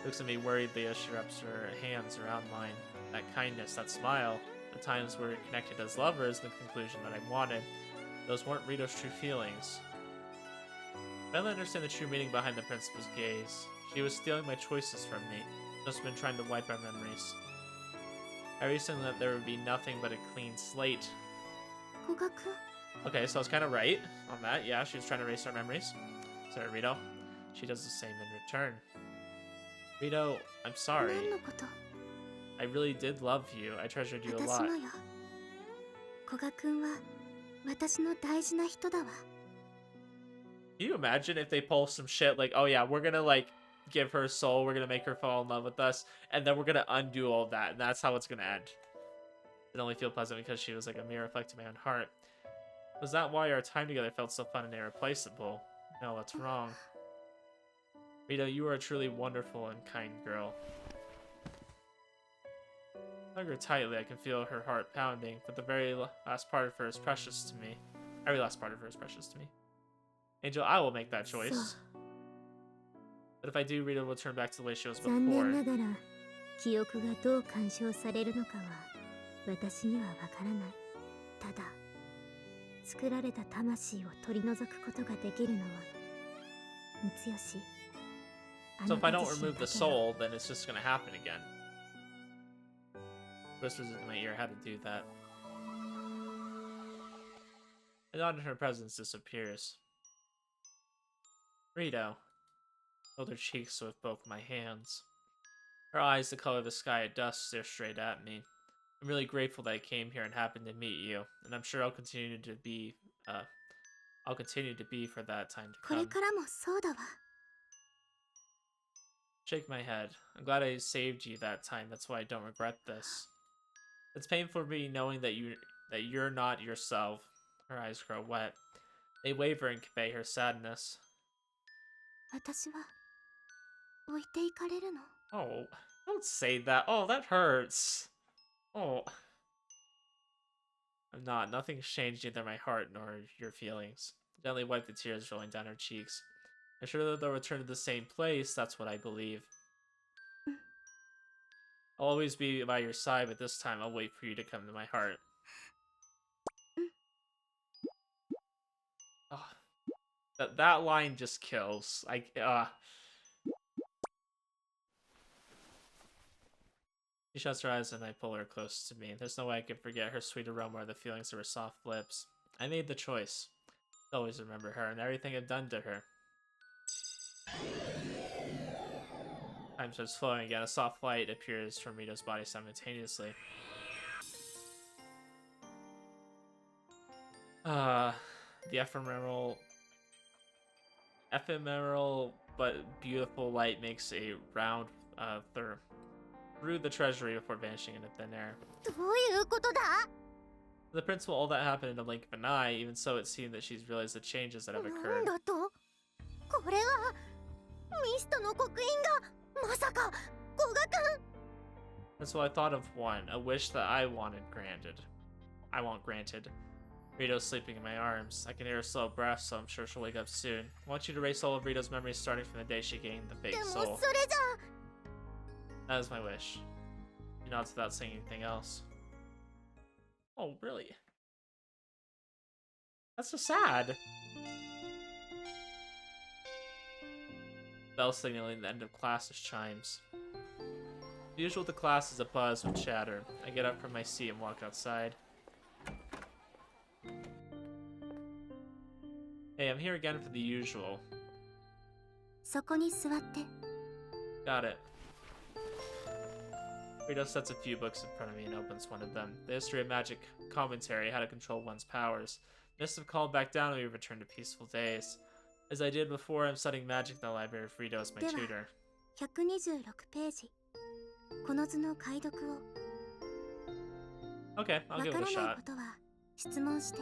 Looks at me worriedly as she wraps her hands around mine. That kindness, that smile, the times we were connected as lovers, the conclusion that I wanted, those weren't Rito's true feelings. I finally understand the true meaning behind the principal's gaze. She was stealing my choices from me, just been trying to wipe our memories. I reasoned that there would be nothing but a clean slate. 古賀くん Okay, so I was kind of right on that. Yeah, she was trying to erase our memories. Sorry, Rito. She does the same in return. Rito, I'm sorry. 何のこと I really did love you. I treasured you a 私 lot. もよ古賀くんは私の大事な人だわ Can you imagine if they pull some shit like, oh yeah, we're gonna like give her a soul, we're gonna make her fall in love with us, and then we're gonna undo all that, and that's how it's gonna end. It only feel pleasant because she was like a mirror reflecting my own heart. Was that why our time together felt so fun and irreplaceable? No, that's wrong. Rito, you are a truly wonderful and kind girl. I hug her tightly, I can feel her heart pounding, but the very last part of her is precious to me. Every last part of her is precious to me. Angel, I will make that choice. But if I do, Rita will turn back to the way she was 残念な before. がら記憶がどう干渉されるのかは私にはわからないただ作られた魂を取り除くことができるのは三吉、あ So な if I た don't 自身 remove だ the けよ。 soul, then it's just gonna happen again. Whispers into my ear how to do that. And not in her presence disappears. Rito. Held her cheeks with both my hands. Her eyes, the color of the sky at dusk, stare straight at me. I'm really grateful that I came here and happened to meet you, and I'm sure I'll continue to be for that time to これ come. からもそうだわ。 Shake my head. I'm glad I saved you that time. That's why I don't regret this. It's painful for me knowing that you're not yourself. Her eyes grow wet. They waver and convey her sadness. 私は置いていかれるの？ Oh, don't say that. Oh, that hurts. Oh. I'm not. Nothing's changed neither my heart nor your feelings. Gently wipe the tears rolling down her cheeks. I'm sure that they'll return to the same place. That's what I believe. I'll always be by your side, but this time I'll wait for you to come to my heart. Oh, that line just kills. She shuts her eyes and I pull her close to me. There's no way I can forget her sweet aroma or the feelings of her soft lips. I made the choice. I'll always remember her and everything I've done to her. Time starts flowing again. A soft light appears from Rito's body simultaneously. The ephemeral but beautiful light makes a round through the treasury before vanishing into thin air. どういうことだ？ The principal, all that happened in the blink of an eye. Even so, it seemed that she's realized the changes that have な occurred. んだと？これはミストの刻印がまさか語学？ And so I thought of one, a wish that I want granted. Rito's sleeping in my arms. I can hear her slow breath, so I'm sure she'll wake up soon. I want you to erase all of Rito's memories starting from the day she gained the で fake も soul. それじゃ。 That is my wish. She nods without saying anything else. Oh, really? That's so sad. Bell signaling the end of classes chimes. The usual to class is a buzz with chatter. I get up from my seat and walk outside. Hey, I'm here again for the usual. そこに座って。 Got it. Rito sets a few books in front of me and opens one of them. The History of Magic Commentary, How to Control One's Powers. Mists have called back down and we return to peaceful days. As I did before, I'm studying magic in the library of Rito as my tutor. 126ページ。この図の解読を。 Okay, I'll わ give か it ら a ない shot. ことは質問して。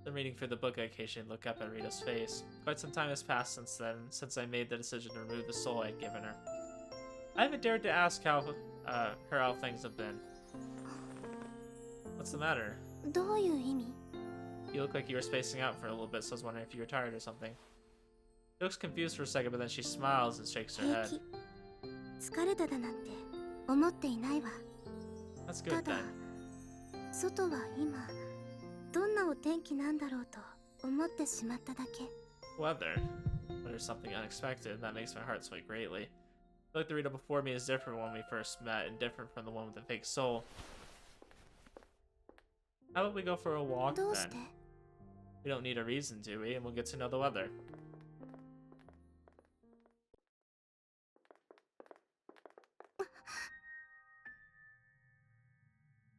I'm reading through the book. I occasionally look up at Rito's face. Quite some time has passed since then, since I made the decision to remove the soul I had given her. I haven't dared to ask how things have been. What's the matter? どういう意味？ You look like you were spacing out for a little bit, so I was wondering if you were tired or something. She looks confused for a second, but then she smiles and shakes her 平 head. 気。疲れただなんて思っていないわ。 That's た good だ then. 外は今どんなお天気なんだろうと思ってしまっただけ。 Weather. But there's something unexpected, and that makes my heart sway greatly. I feel like the Rito before me is different when we first met, and different from the one with the fake soul. How about we go for a walk どうして？ then? We don't need a reason, do we? And we'll get to know the weather.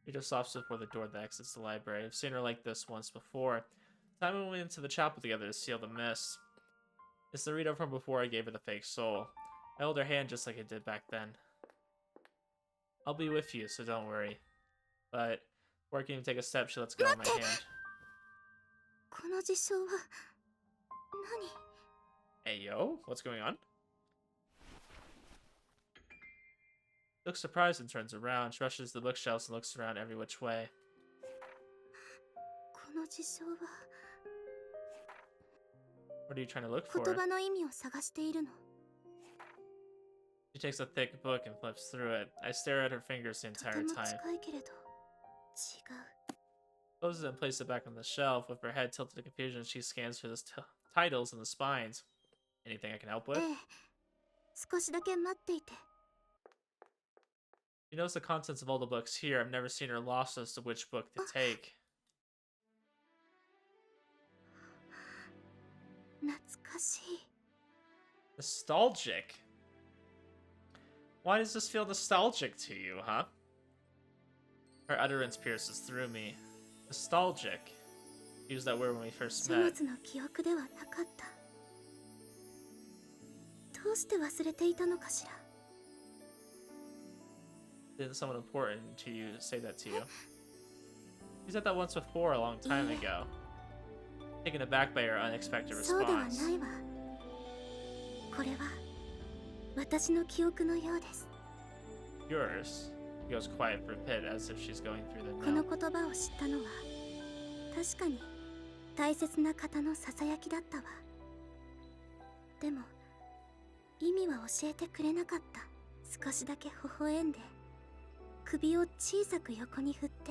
Rito stops before the door that exits the library. I've seen her like this once before. The time we went into the chapel together to seal the mist. It's the Rito from before I gave her the fake soul. I held her hand just like I did back then. I'll be with you, so don't worry. But before I can even take a step, she lets go of my hand. この事象は何？ Hey, yo, what's going on? Looks surprised and turns around. She rushes to the bookshelves and looks around every which way. この事象は What are you trying to look for? 言葉の意味を探しているの。 She takes a thick book and flips through it. I stare at her fingers the とて entire も time. 近いけれど違う。Closes it and places it back on the shelf. With her head tilted in confusion, she scans for the titles and the spines. Anything I can help with? 少しだけ待っていて。 She knows the contents of all the books here. I've never seen her lost as to which book to take. 懐かしい。 Nostalgic? Why does this feel nostalgic to you, huh? Her utterance pierces through me. Nostalgic. Use that word when we first 書 met. 物の記憶ではなかった。どうして忘れていたのかしら。 Didn't someone important to you say that to you? You said that once before, a long time ago. Taken aback by your unexpected そうでは response. ないわ。これは私の記憶のようです。 Yours? She goes quiet for a bit, as if she's going through the この note. 言葉を知ったのは確かに大切な方のささやきだったわ。でも意味は教えてくれなかった。少しだけ微笑んで首を小さく横に振って。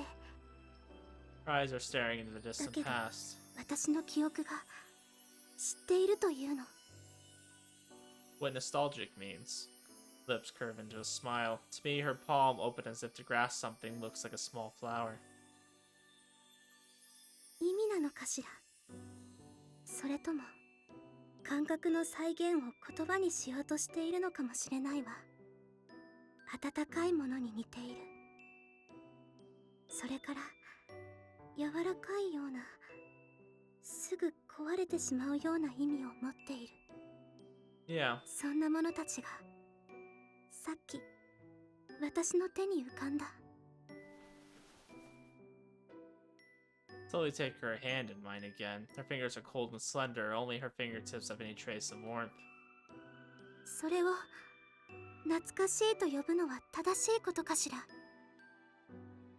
Her eyes are staring into the distant だけど past. 私の記憶が知っているというの。 What nostalgic means. Lips curve into a smile. To me, her palm, open as if to grasp something, looks like a small flower. 意味なのかしら。それとも感覚の再現を言葉にしようとしているのかもしれないわ。温かいものに似ている。それから柔らかいような、すぐ壊れてしまうような意味を持っている。 Yeah. そんなものたちがさっき私の手に浮かんだ。 Slowly take her hand in mine again. Her fingers are cold and slender. Only her fingertips have any trace of warmth. それを懐かしいと呼ぶのは正しいことかしら。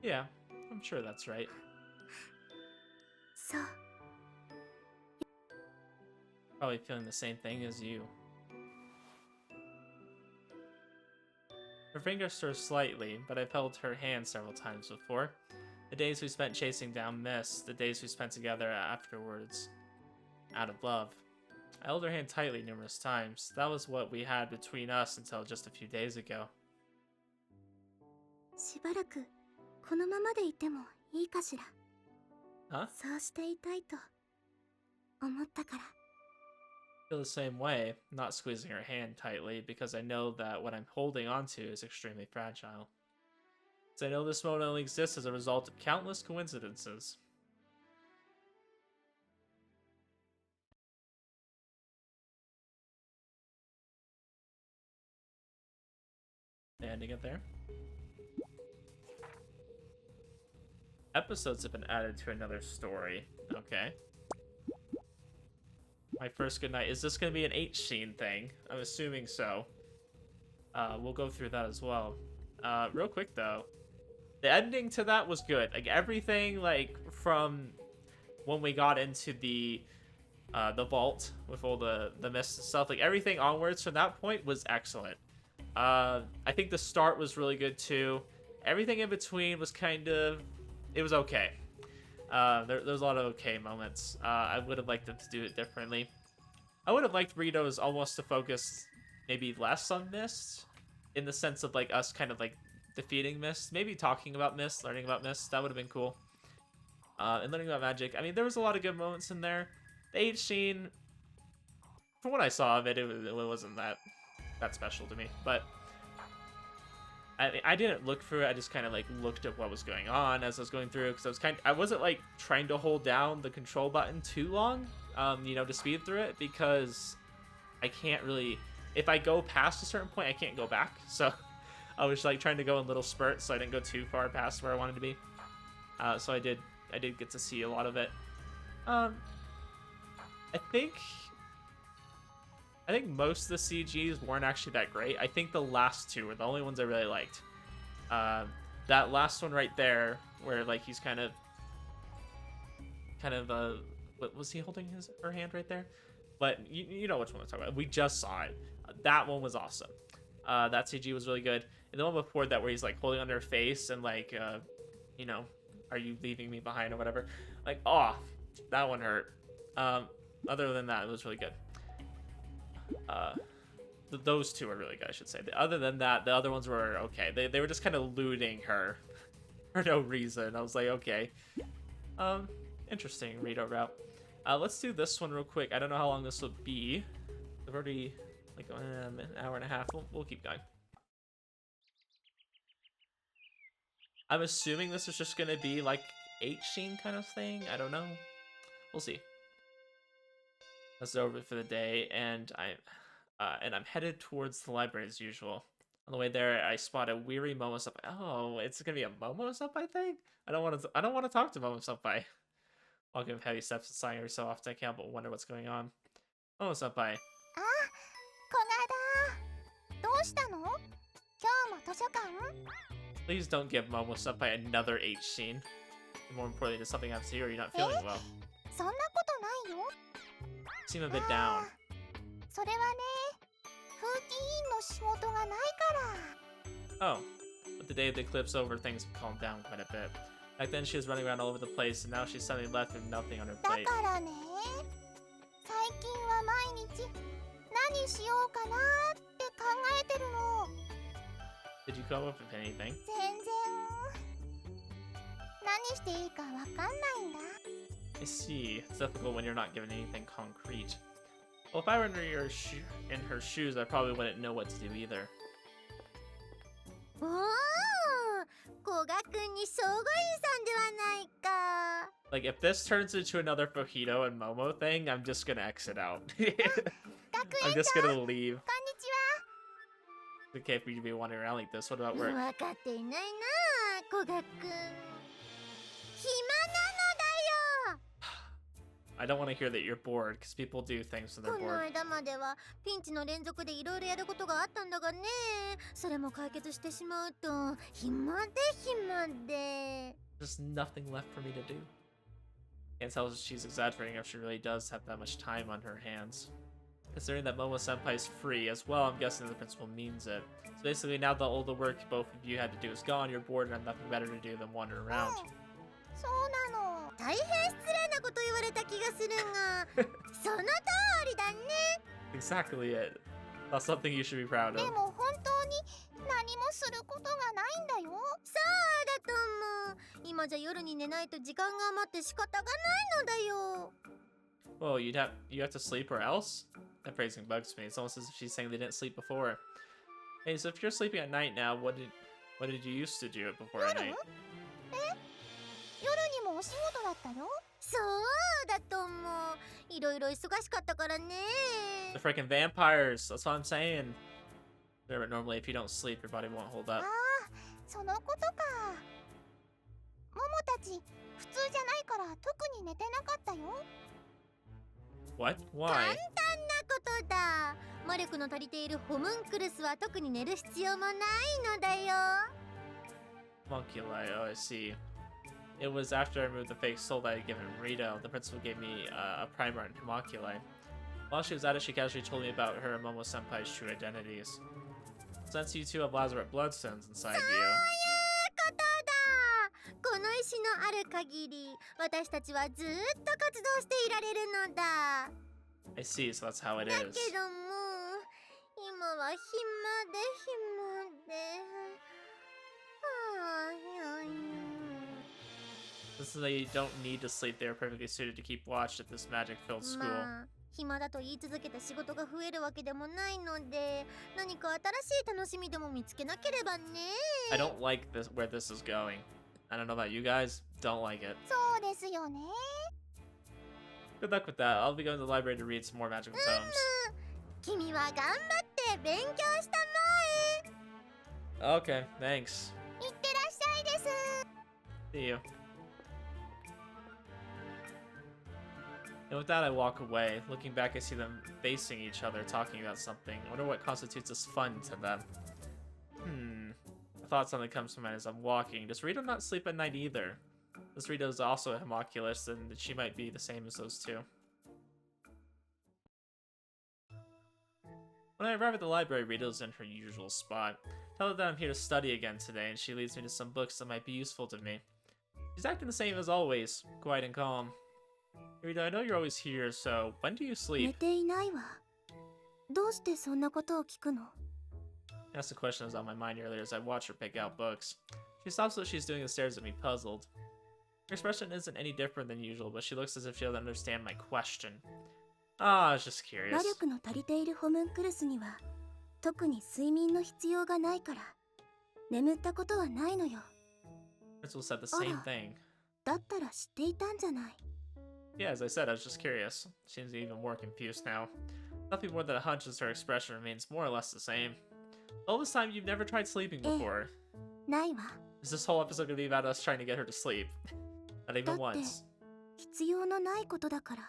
Yeah, I'm sure that's right. そう。 Probably feeling the same thing as you. Her finger stirs slightly, but I've held her hand several times before. The days we spent chasing down mist, the days we spent together afterwards, out of love. I held her hand tightly numerous times. That was what we had between us until just a few days ago. しばらくこのままでいてもいいかしら。 Huh? そうしていたいと思ったから。 Feel the same way, not squeezing her hand tightly, because I know that what I'm holding onto is extremely fragile. So I know this moment only exists as a result of countless coincidences. Ending it there. Episodes have been added to another story. Okay. My first good night. Is this going to be an H-scene thing? I'm assuming so. We'll go through that as well. Real quick though, the ending to that was good. Like everything, like from when we got into the vault with all the mist and stuff, like everything onwards from that point was excellent. I think the start was really good too. Everything in between was kind of, it was okay. There's a lot of okay moments. I would have liked them to do it differently. I would have liked Rito's almost to focus maybe less on Mist, in the sense of like us kind of like defeating Mist, maybe talking about Mist, learning about Mist. That would have been cool. And learning about magic. I mean, there was a lot of good moments in there. The H scene, from what I saw of it, it wasn't that special to me. But I didn't look through it. I just kind of like looked at what was going on as I was going through, because I wasn't like trying to hold down the control button too long, you know, to speed through it, because I can't really, if I go past a certain point, I can't go back. So I was like trying to go in little spurts, so I didn't go too far past where I wanted to be. So I did get to see a lot of it. I think most of the CGs weren't actually that great. I think the last two were the only ones I really liked. That last one right there, where like he's kind of what was he holding her hand right there? But you know which one I'm talking about. We just saw it. That one was awesome. That CG was really good. And the one before that, where he's like holding on her face and like you know, are you leaving me behind or whatever. Like, oh, that one hurt. Other than that, it was really good. Those two are really good, I should say. Other than that, the other ones were okay. They were just kind of looting her for no reason. I was like, okay. Interesting Rito route. Let's do this one real quick. I don't know how long this will be. I've already, like, an hour and a half. We'll keep going. I'm assuming this is just gonna be like H-scene kind of thing. I don't know. We'll see. That's over for the day, and I'm headed towards the library as usual. On the way there, I spot a weary Momo-senpai. Oh, it's gonna be a Momo-senpai thing? I don't want to talk to Momo-senpai. Walking with heavy steps and sighing every so often I can, but wonder what's going on. Momo-senpai. Ah, Konada. どうしたの? 今日も図書館? Please don't give Momo-senpai another H scene. And more importantly, does something happen to you or you're not feeling well? そんなことないよ. Seem a bit down. それはね、風紀委員の仕事がないから. Oh, with the day of the eclipse over, things have calmed down quite a bit. Back then she was running around all over the place, and now she's suddenly left with nothing on her だ plate. からね、最近は毎日何しようかなって考えてるの. Did you come up with anything? 全然何していいかわかんないんだ. I see. It's difficult when you're not given anything concrete. Well, if I were in her shoes, I probably wouldn't know what to do either. おー、古賀くんに相互員さんではないか. Like, if this turns into another Fojito and Momo thing, I'm just gonna exit out. I'm just gonna leave. こんにちは. It's okay for you to be wandering around like this. What about work? 分かっていないな、古賀くん. 暇なのだよ. I don't want to hear that you're bored, because people do things when they're この bored. 間まではピンチの連続でいろいろやることがあったんだがね、それも解決してしまうと暇で. There's nothing left for me to do. Can't tell if she's exaggerating or if she really does have that much time on her hands. Considering that Momo-senpai's free as well, I'm guessing the principal means it. So basically, now that all the work both of you had to do is gone, you're bored and have nothing better to do than wander around. そうなの. 大変失礼なこと言われた気がするが、その通りだね. Exactly it. That's something you should be proud of. でも本当に何もすることがないんだよ. そうだと思う. 今じゃ夜に寝ないと時間が余って仕方がないのだよ. Well, you have to sleep or else? That phrasing bugs me. It's almost as if she's saying they didn't sleep before. Hey, so if you're sleeping at night now, what did you used to do it before at night? 夜にもお仕事だったよ. そうだと思う. いろいろ忙しかったからね. The freaking vampires. That's what I'm saying. But normally, if you don't sleep, your body won't hold up. そのことか. モモたち普通じゃないから特に寝てなかったよ. What? 簡単な Why? ことだ. 魔力の足りているホムンクルスは特に寝る必要もないのだよ. Homunculi. Oh, I see. It was after I removed the fake soul that I had given Rito. The principal gave me a primer on homunculi. While she was at it, she casually told me about her and Momo-senpai's true identities. Since you two have Lazarus bloodstones inside you. ことだ. この石のある限り、私たちはずっと活動していられるのだ. I see, so that's how it だけ is. ども、今は暇で. This is that you don't need to sleep. They are perfectly suited to keep watch at this magic-filled school. まあ、暇だと言い続けて仕事が増えるわけでもないので、何か新しい楽しみでも見つけなければね. I don't like this where this is going. I don't know about you guys. Don't like it. そうですよね. Good luck with that. I'll be going to the library to read some more magical tomes. 君は頑張って勉強したまえ. Okay, thanks. いってらっしゃいです. See you. And with that, I walk away. Looking back, I see them facing each other, talking about something. I wonder what constitutes as fun to them. A thought suddenly comes to mind as I'm walking. Does Rito not sleep at night either? This Rito is also a homunculus, and she might be the same as those two. When I arrive at the library, Rito's in her usual spot. Tell her that I'm here to study again today, and she leads me to some books that might be useful to me. She's acting the same as always, quiet and calm. Rito, I know you're always here, so when do you 寝 sleep? ていないわ。どうしてそんなことを聞くの？ That's the question that was on my mind earlier as I watched her pick out books. She stops what she's doing and stares at me, puzzled. Her expression isn't any different than usual, but she looks as if she doesn't understand my question. Ah, I was just 魔 curious. 力の足りているホムンクルスには特に睡眠の必要がないから眠ったことはないのよ。 Principal said the same thing. だったら知っていたんじゃない。 Yeah, as I said, I was just curious. She seems even more confused now. Nothing more than a hunch as her expression remains more or less the same. All this time, you've never tried sleeping before. ないわ。 Is this whole episode gonna be about us trying to get her to sleep? Not だ even って once. 必要のないことだから。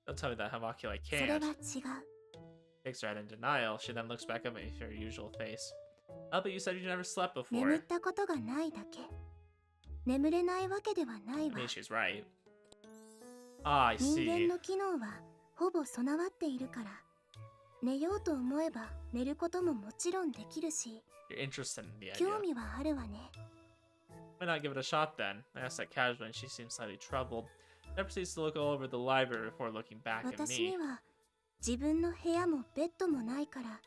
Don't tell me that Hamakili それは can't. 違う。 Takes her out in denial. She then looks back at me with her usual face. Oh, but you said you never slept 眠 before. ったことがないだけ。眠れないわけではない I わ。 mean, she's right. Ah, I 人 see. 間の機能はほぼ備わっているから寝ようと思えば寝ることももちろんできるし You're interested in the idea. 興味はあるわね。 Why not give it a shot then? I asked that casually and she seemed slightly troubled. Then proceeds to look all over the library before looking back at 私 me. には自分の部屋もベッドもないから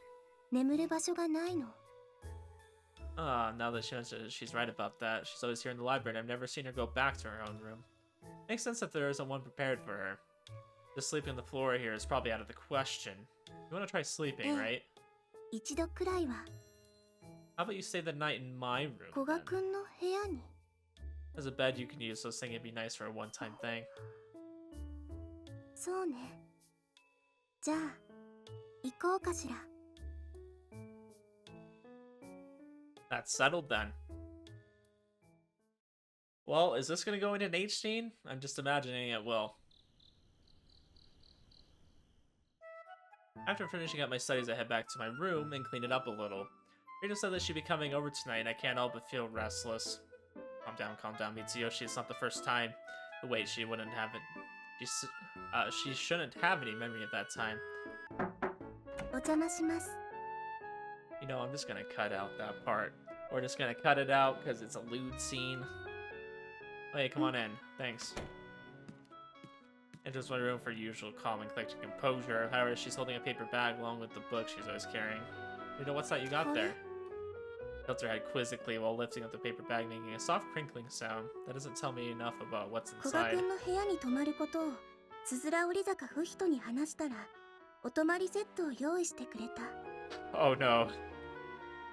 眠る場所がないの。 Ah, now that she mentions it, she's right about that. She's always here in the library and I've never seen her go back to her own room. Makes sense if there isn't one prepared for her. Just sleeping on the floor here is probably out of the question. You want to try sleeping, right? 一度くらいは How about you stay the night in my room? 古賀 then? くんの部屋に。 There's a bed you can use, so I was thinking it'd be nice for a one-time thing. そうね。じゃあ行こうかしら。 That's settled then. Well, is this gonna go into an H scene? I'm just imagining it will. After finishing up my studies, I head back to my room and clean it up a little. Rito said that she'd be coming over tonight, and I can't help but feel restless. Calm down, Mitsuyoshi. It's not the first time. But wait, she wouldn't have it. She shouldn't have any memory of that time. お邪魔します。 You know, I'm just gonna cut out that part. We're just gonna cut it out because it's a lewd scene. Hey, come on in. Thanks. Enters my room for usual calm and collected composure. However, she's holding a paper bag along with the book she's always carrying. You know, what's that you got there? Tilts her head quizzically while lifting up the paper bag, making a soft crinkling sound. That doesn't tell me enough about what's 古賀 inside. くんの部屋に泊まることをつづら折坂不人に話したらお泊まりセットを用意してくれた。 Oh no.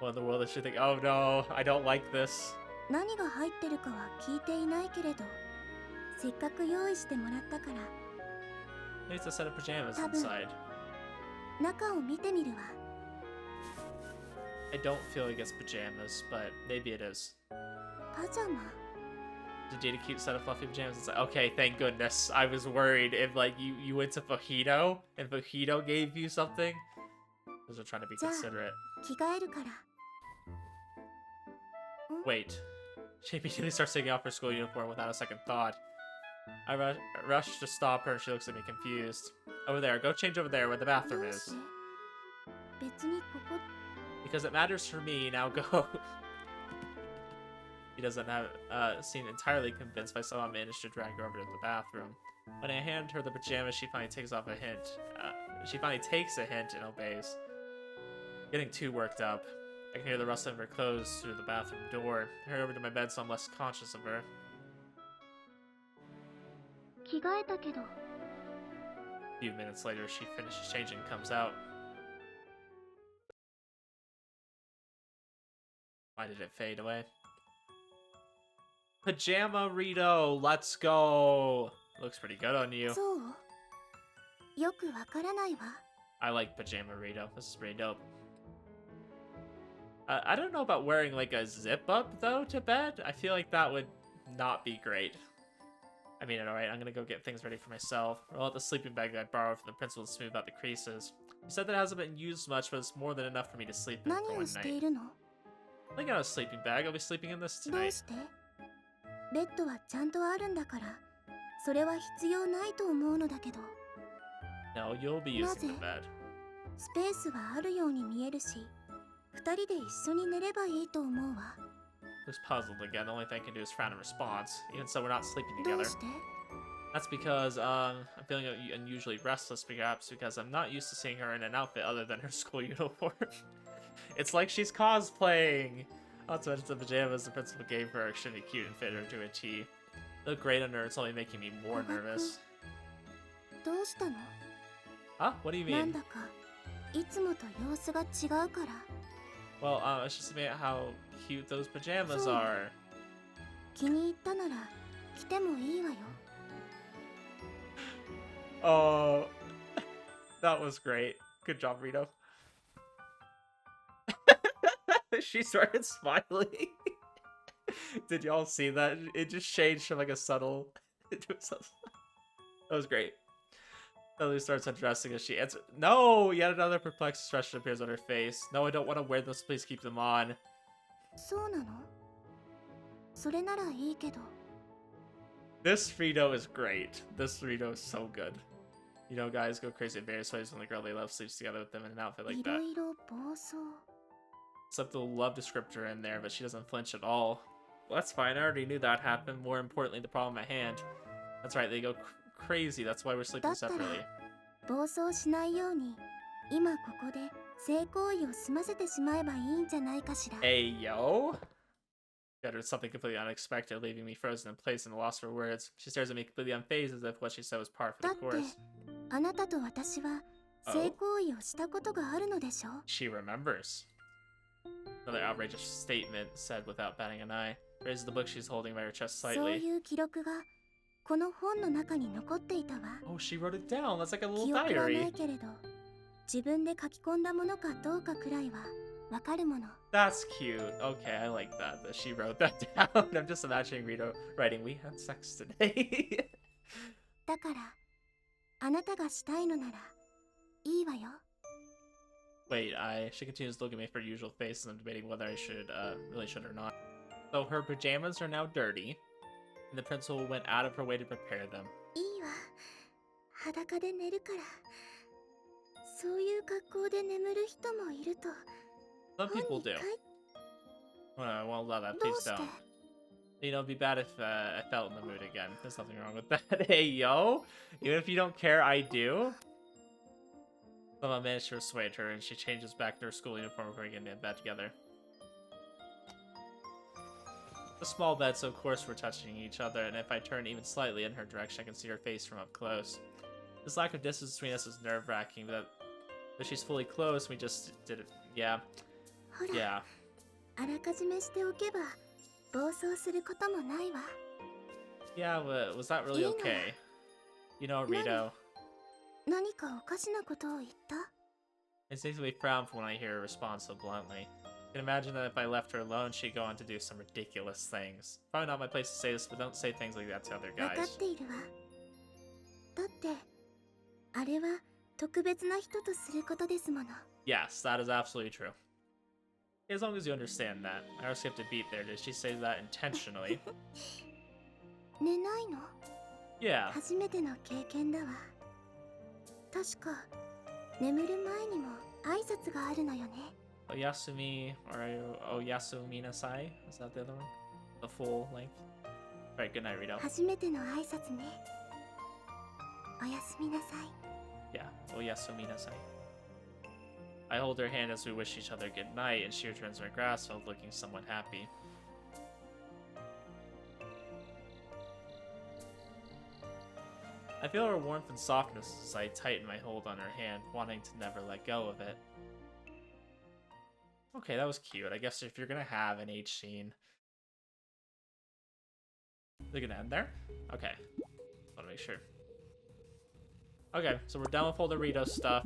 What in the world is she thinking? Oh no, I don't like this. 何が入ってるかは聞いていないけれどせっかく用意してもらったから Maybe it's a set of pajamas 多分 inside. 中を見てみるわ。 I don't feel like it's pajamas, but maybe it is. パジャマ Did a cute set of fluffy pajamas? It's like, okay, thank goodness. I was worried if like you went to Fajito and Fajito gave you something. Those are trying to be Ja. considerate. 着替えるから。 Wait. She immediately starts taking off her school uniform without a second thought. I rush to stop her and she looks at me confused. Over there, go change over there where the ど bathroom うして is. 別にここ Because it matters for me, now go. He doesn't seem entirely convinced, but I somehow managed to drag her over to the bathroom. When I hand her the pajamas, she finally takes off a hint. She finally takes a hint and obeys. Getting too worked up. I can hear the rustling of her clothes through the bathroom door. I hurry over to my bed so I'm less conscious of her. 着替えたけど A few minutes later, she finishes changing and comes out. Why did it fade away? Pajama Rito, let's go! Looks pretty good on you. そうよくわからないわ。 I like Pajama Rito. This is pretty dope. I don't know about wearing like a zip up though to bed. I feel like that would not be great. I mean, alright, I'm gonna go get things ready for myself. Roll out the sleeping bag that I borrowed from the principal to smooth out the creases. He said that it hasn't been used much, but it's more than enough for me to sleep in 何 for を one して night. いるの I got a sleeping bag. I'll be sleeping in this どう tonight. してベッドはちゃんとあるんだからそれは必要ないと思うのだけど No, you'll be using the Naze? bed. スペースはあるように見えるし二人で一緒に寝ればいいと思うわ。Looks puzzled again. The only thing I can do is frown in response. Even so, we're not sleeping ど together. うして？ That's because I'm feeling unusually restless, perhaps because I'm not used to seeing her in an outfit other than her school uniform. It's like she's cosplaying. Not to mention the pajamas the principal gave her are extremely cute and fit her to a T. They look great on her. It's only making me more nervous. どうしたの？ Huh? What do you なん mean? だかいつもと様子が違うから。 Well, it's just about how cute those pajamas So- are. 気に入ったなら着てもいいわよ。 Oh, that was great. Good job, Rito. She started smiling. Did y'all see that? It just changed from like a subtle to a subtle. That was great. Ellie starts undressing as she answers. No! Yet another perplexed expression appears on her face. No, I don't want to wear those. Please keep them on. そうなの？それならいいけど。 This Rito is great. This Rito is so good. You know, guys go crazy in various ways when the girl they love sleeps together with them in an outfit like いろ that. いろ暴走。 Except the love descriptor in there, but she doesn't flinch at all. Well, that's fine. I already knew that happened. More importantly, the problem at hand. That's right. They go crazy. That's why we're sleeping だったら separately. 暴走しないように今ここで性行為を済ませてしまえばいいんじゃないかしら。 Hey, yo. She uttered something completely unexpected, leaving me frozen in place and lost for words. She stares at me completely unfazed as if what she said was par for だ the って course. あなたと私は性行為をしたことがあるのでしょ？ She remembers. Another outrageous statement said without batting an eye. Raises the book she's holding by her chest そう slightly. いう記録がこの本の中に残っていたわ。 Oh, she wrote it down. That's like a little 記憶はな diary. いけれど自分で書き込んだものかどうかくらいはわかるもの。 That's cute. Okay, I like that she wrote that down. I'm just imagining Rito writing, "We had sex today." だからあなたがしたいのならいいわよ。 Wait, she continues looking at me for her usual face, and I'm debating whether I should, really should or not. So her pajamas are now dirty, and the principal went out of her way to prepare them. いいわ。裸で寝るから。そういう格好で眠る人もいると。 Some people do. 本に書い Well, I won't allow that. ど Please うして？ don't. You know, it'd be bad if I felt in the mood again. There's nothing wrong with that. Hey, yo! Even if you don't care, I do. Somehow managed to persuade her, and she changes back to her school uniform before we get into bed together. A small bed, so of course we're touching each other, and if I turn even slightly in her direction, I can see her face from up close. This lack of distance between us is nerve-wracking, but she's fully close, we just did it. Yeah. ほら、 Yeah. あらかじめしておけば暴走することもないわ。 Yeah, but was that really いいの。 okay? You know, Rito, 何かおかしなことを言った？ I instinctively frown when I hear her respond so bluntly. I can imagine that if I left her alone, she'd go on to do some ridiculous things. Probably not my place to say this, but don't say things like that to other わかっ guys. ているわ。だってあれは特別な人とすることですもの。 Yes, that is absolutely true. As long as you understand that. I already skipped a beat there. Did she say that intentionally? 寝ないの？ Yeah. 初めての経験だわ。確か眠る前にも挨拶があるのよね。 Oyasumi, or Oyasumi Nasai? Is that the other one? The full length? Alright, good night, Rito. 初めての挨拶ね。おやすみなさい。 Yeah, Oyasumi Nasai. I hold her hand as we wish each other good night, and she returns my grasp while looking somewhat happy. I feel her warmth and softness as I tighten my hold on her hand, wanting to never let go of it. Okay, that was cute. I guess if you're gonna have an H scene, they're gonna end there? Okay. Want to make sure. Okay, so we're done with all the Rito stuff.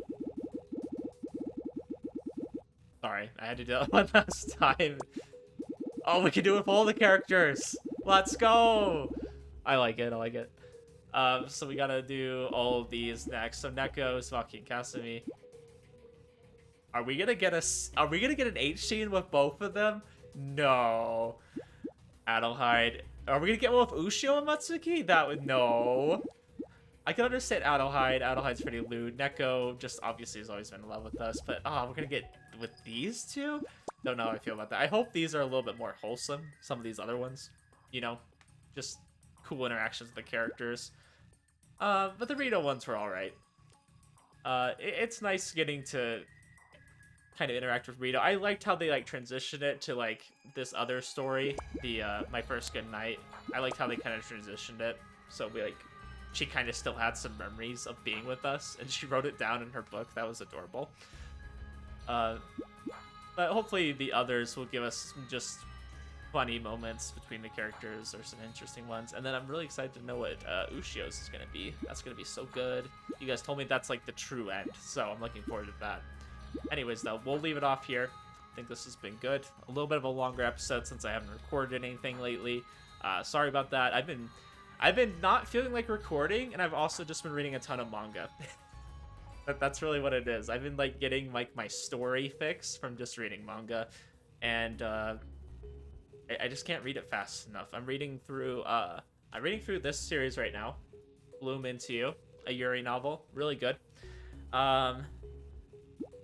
Sorry, I had to do that one last time. Oh, we can do it with all the characters. Let's go. I like it. I like it. So we gotta do all of these next. So Neko, Saki, and Kasumi. Are we gonna get an H scene with both of them? No. Adelheid. Are we gonna get one with Ushio and Matsuki? That would no. I can understand Adelheid. Adelheid's pretty lewd. Neko just obviously has always been in love with us, but we're gonna get with these two? Don't know how I feel about that. I hope these are a little bit more wholesome. Some of these other ones, you know, just cool interactions with the characters. But the Rito ones were all right. It's nice getting to kind of interact with Rito. I liked how they like transitioned it to like this other story, the My First Good Night. I liked how they kind of transitioned it, so we like she kind of still had some memories of being with us, and she wrote it down in her book. That was adorable. But hopefully the others will give us just funny moments between the characters or some interesting ones. And then I'm really excited to know what Ushio's is going to be. That's going to be so good. You guys told me that's like the true end, so I'm looking forward to that. Anyways, though, we'll leave it off here. I think this has been good. A little bit of a longer episode since I haven't recorded anything lately. Sorry about that. I've been not feeling like recording, and I've also just been reading a ton of manga. That's really what it is. I've been like getting like my story fix from just reading manga, and I just can't read it fast enough. I'm reading through this series right now, Bloom Into You, a Yuri novel, really good.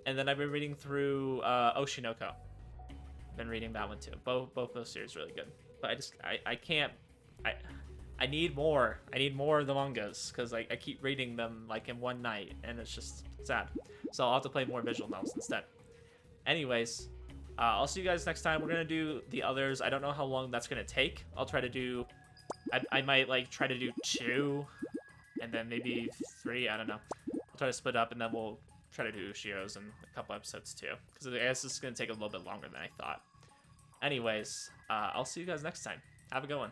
And then I've been reading through Oshinoko. Been reading that one too. Both those series really good. But I can't. I need more. I need more of the mangas because I keep reading them like in one night, and it's just sad. So I'll have to play more visual novels instead. Anyways, I'll see you guys next time. We're gonna do the others. I don't know how long that's gonna take. I'll try to do. I might like try to do 2, and then maybe 3. I don't know. I'll try to split up, and then we'll try to do Ushio's in a couple episodes too, because I guess this is gonna take a little bit longer than I thought. Anyways, I'll see you guys next time. Have a good one.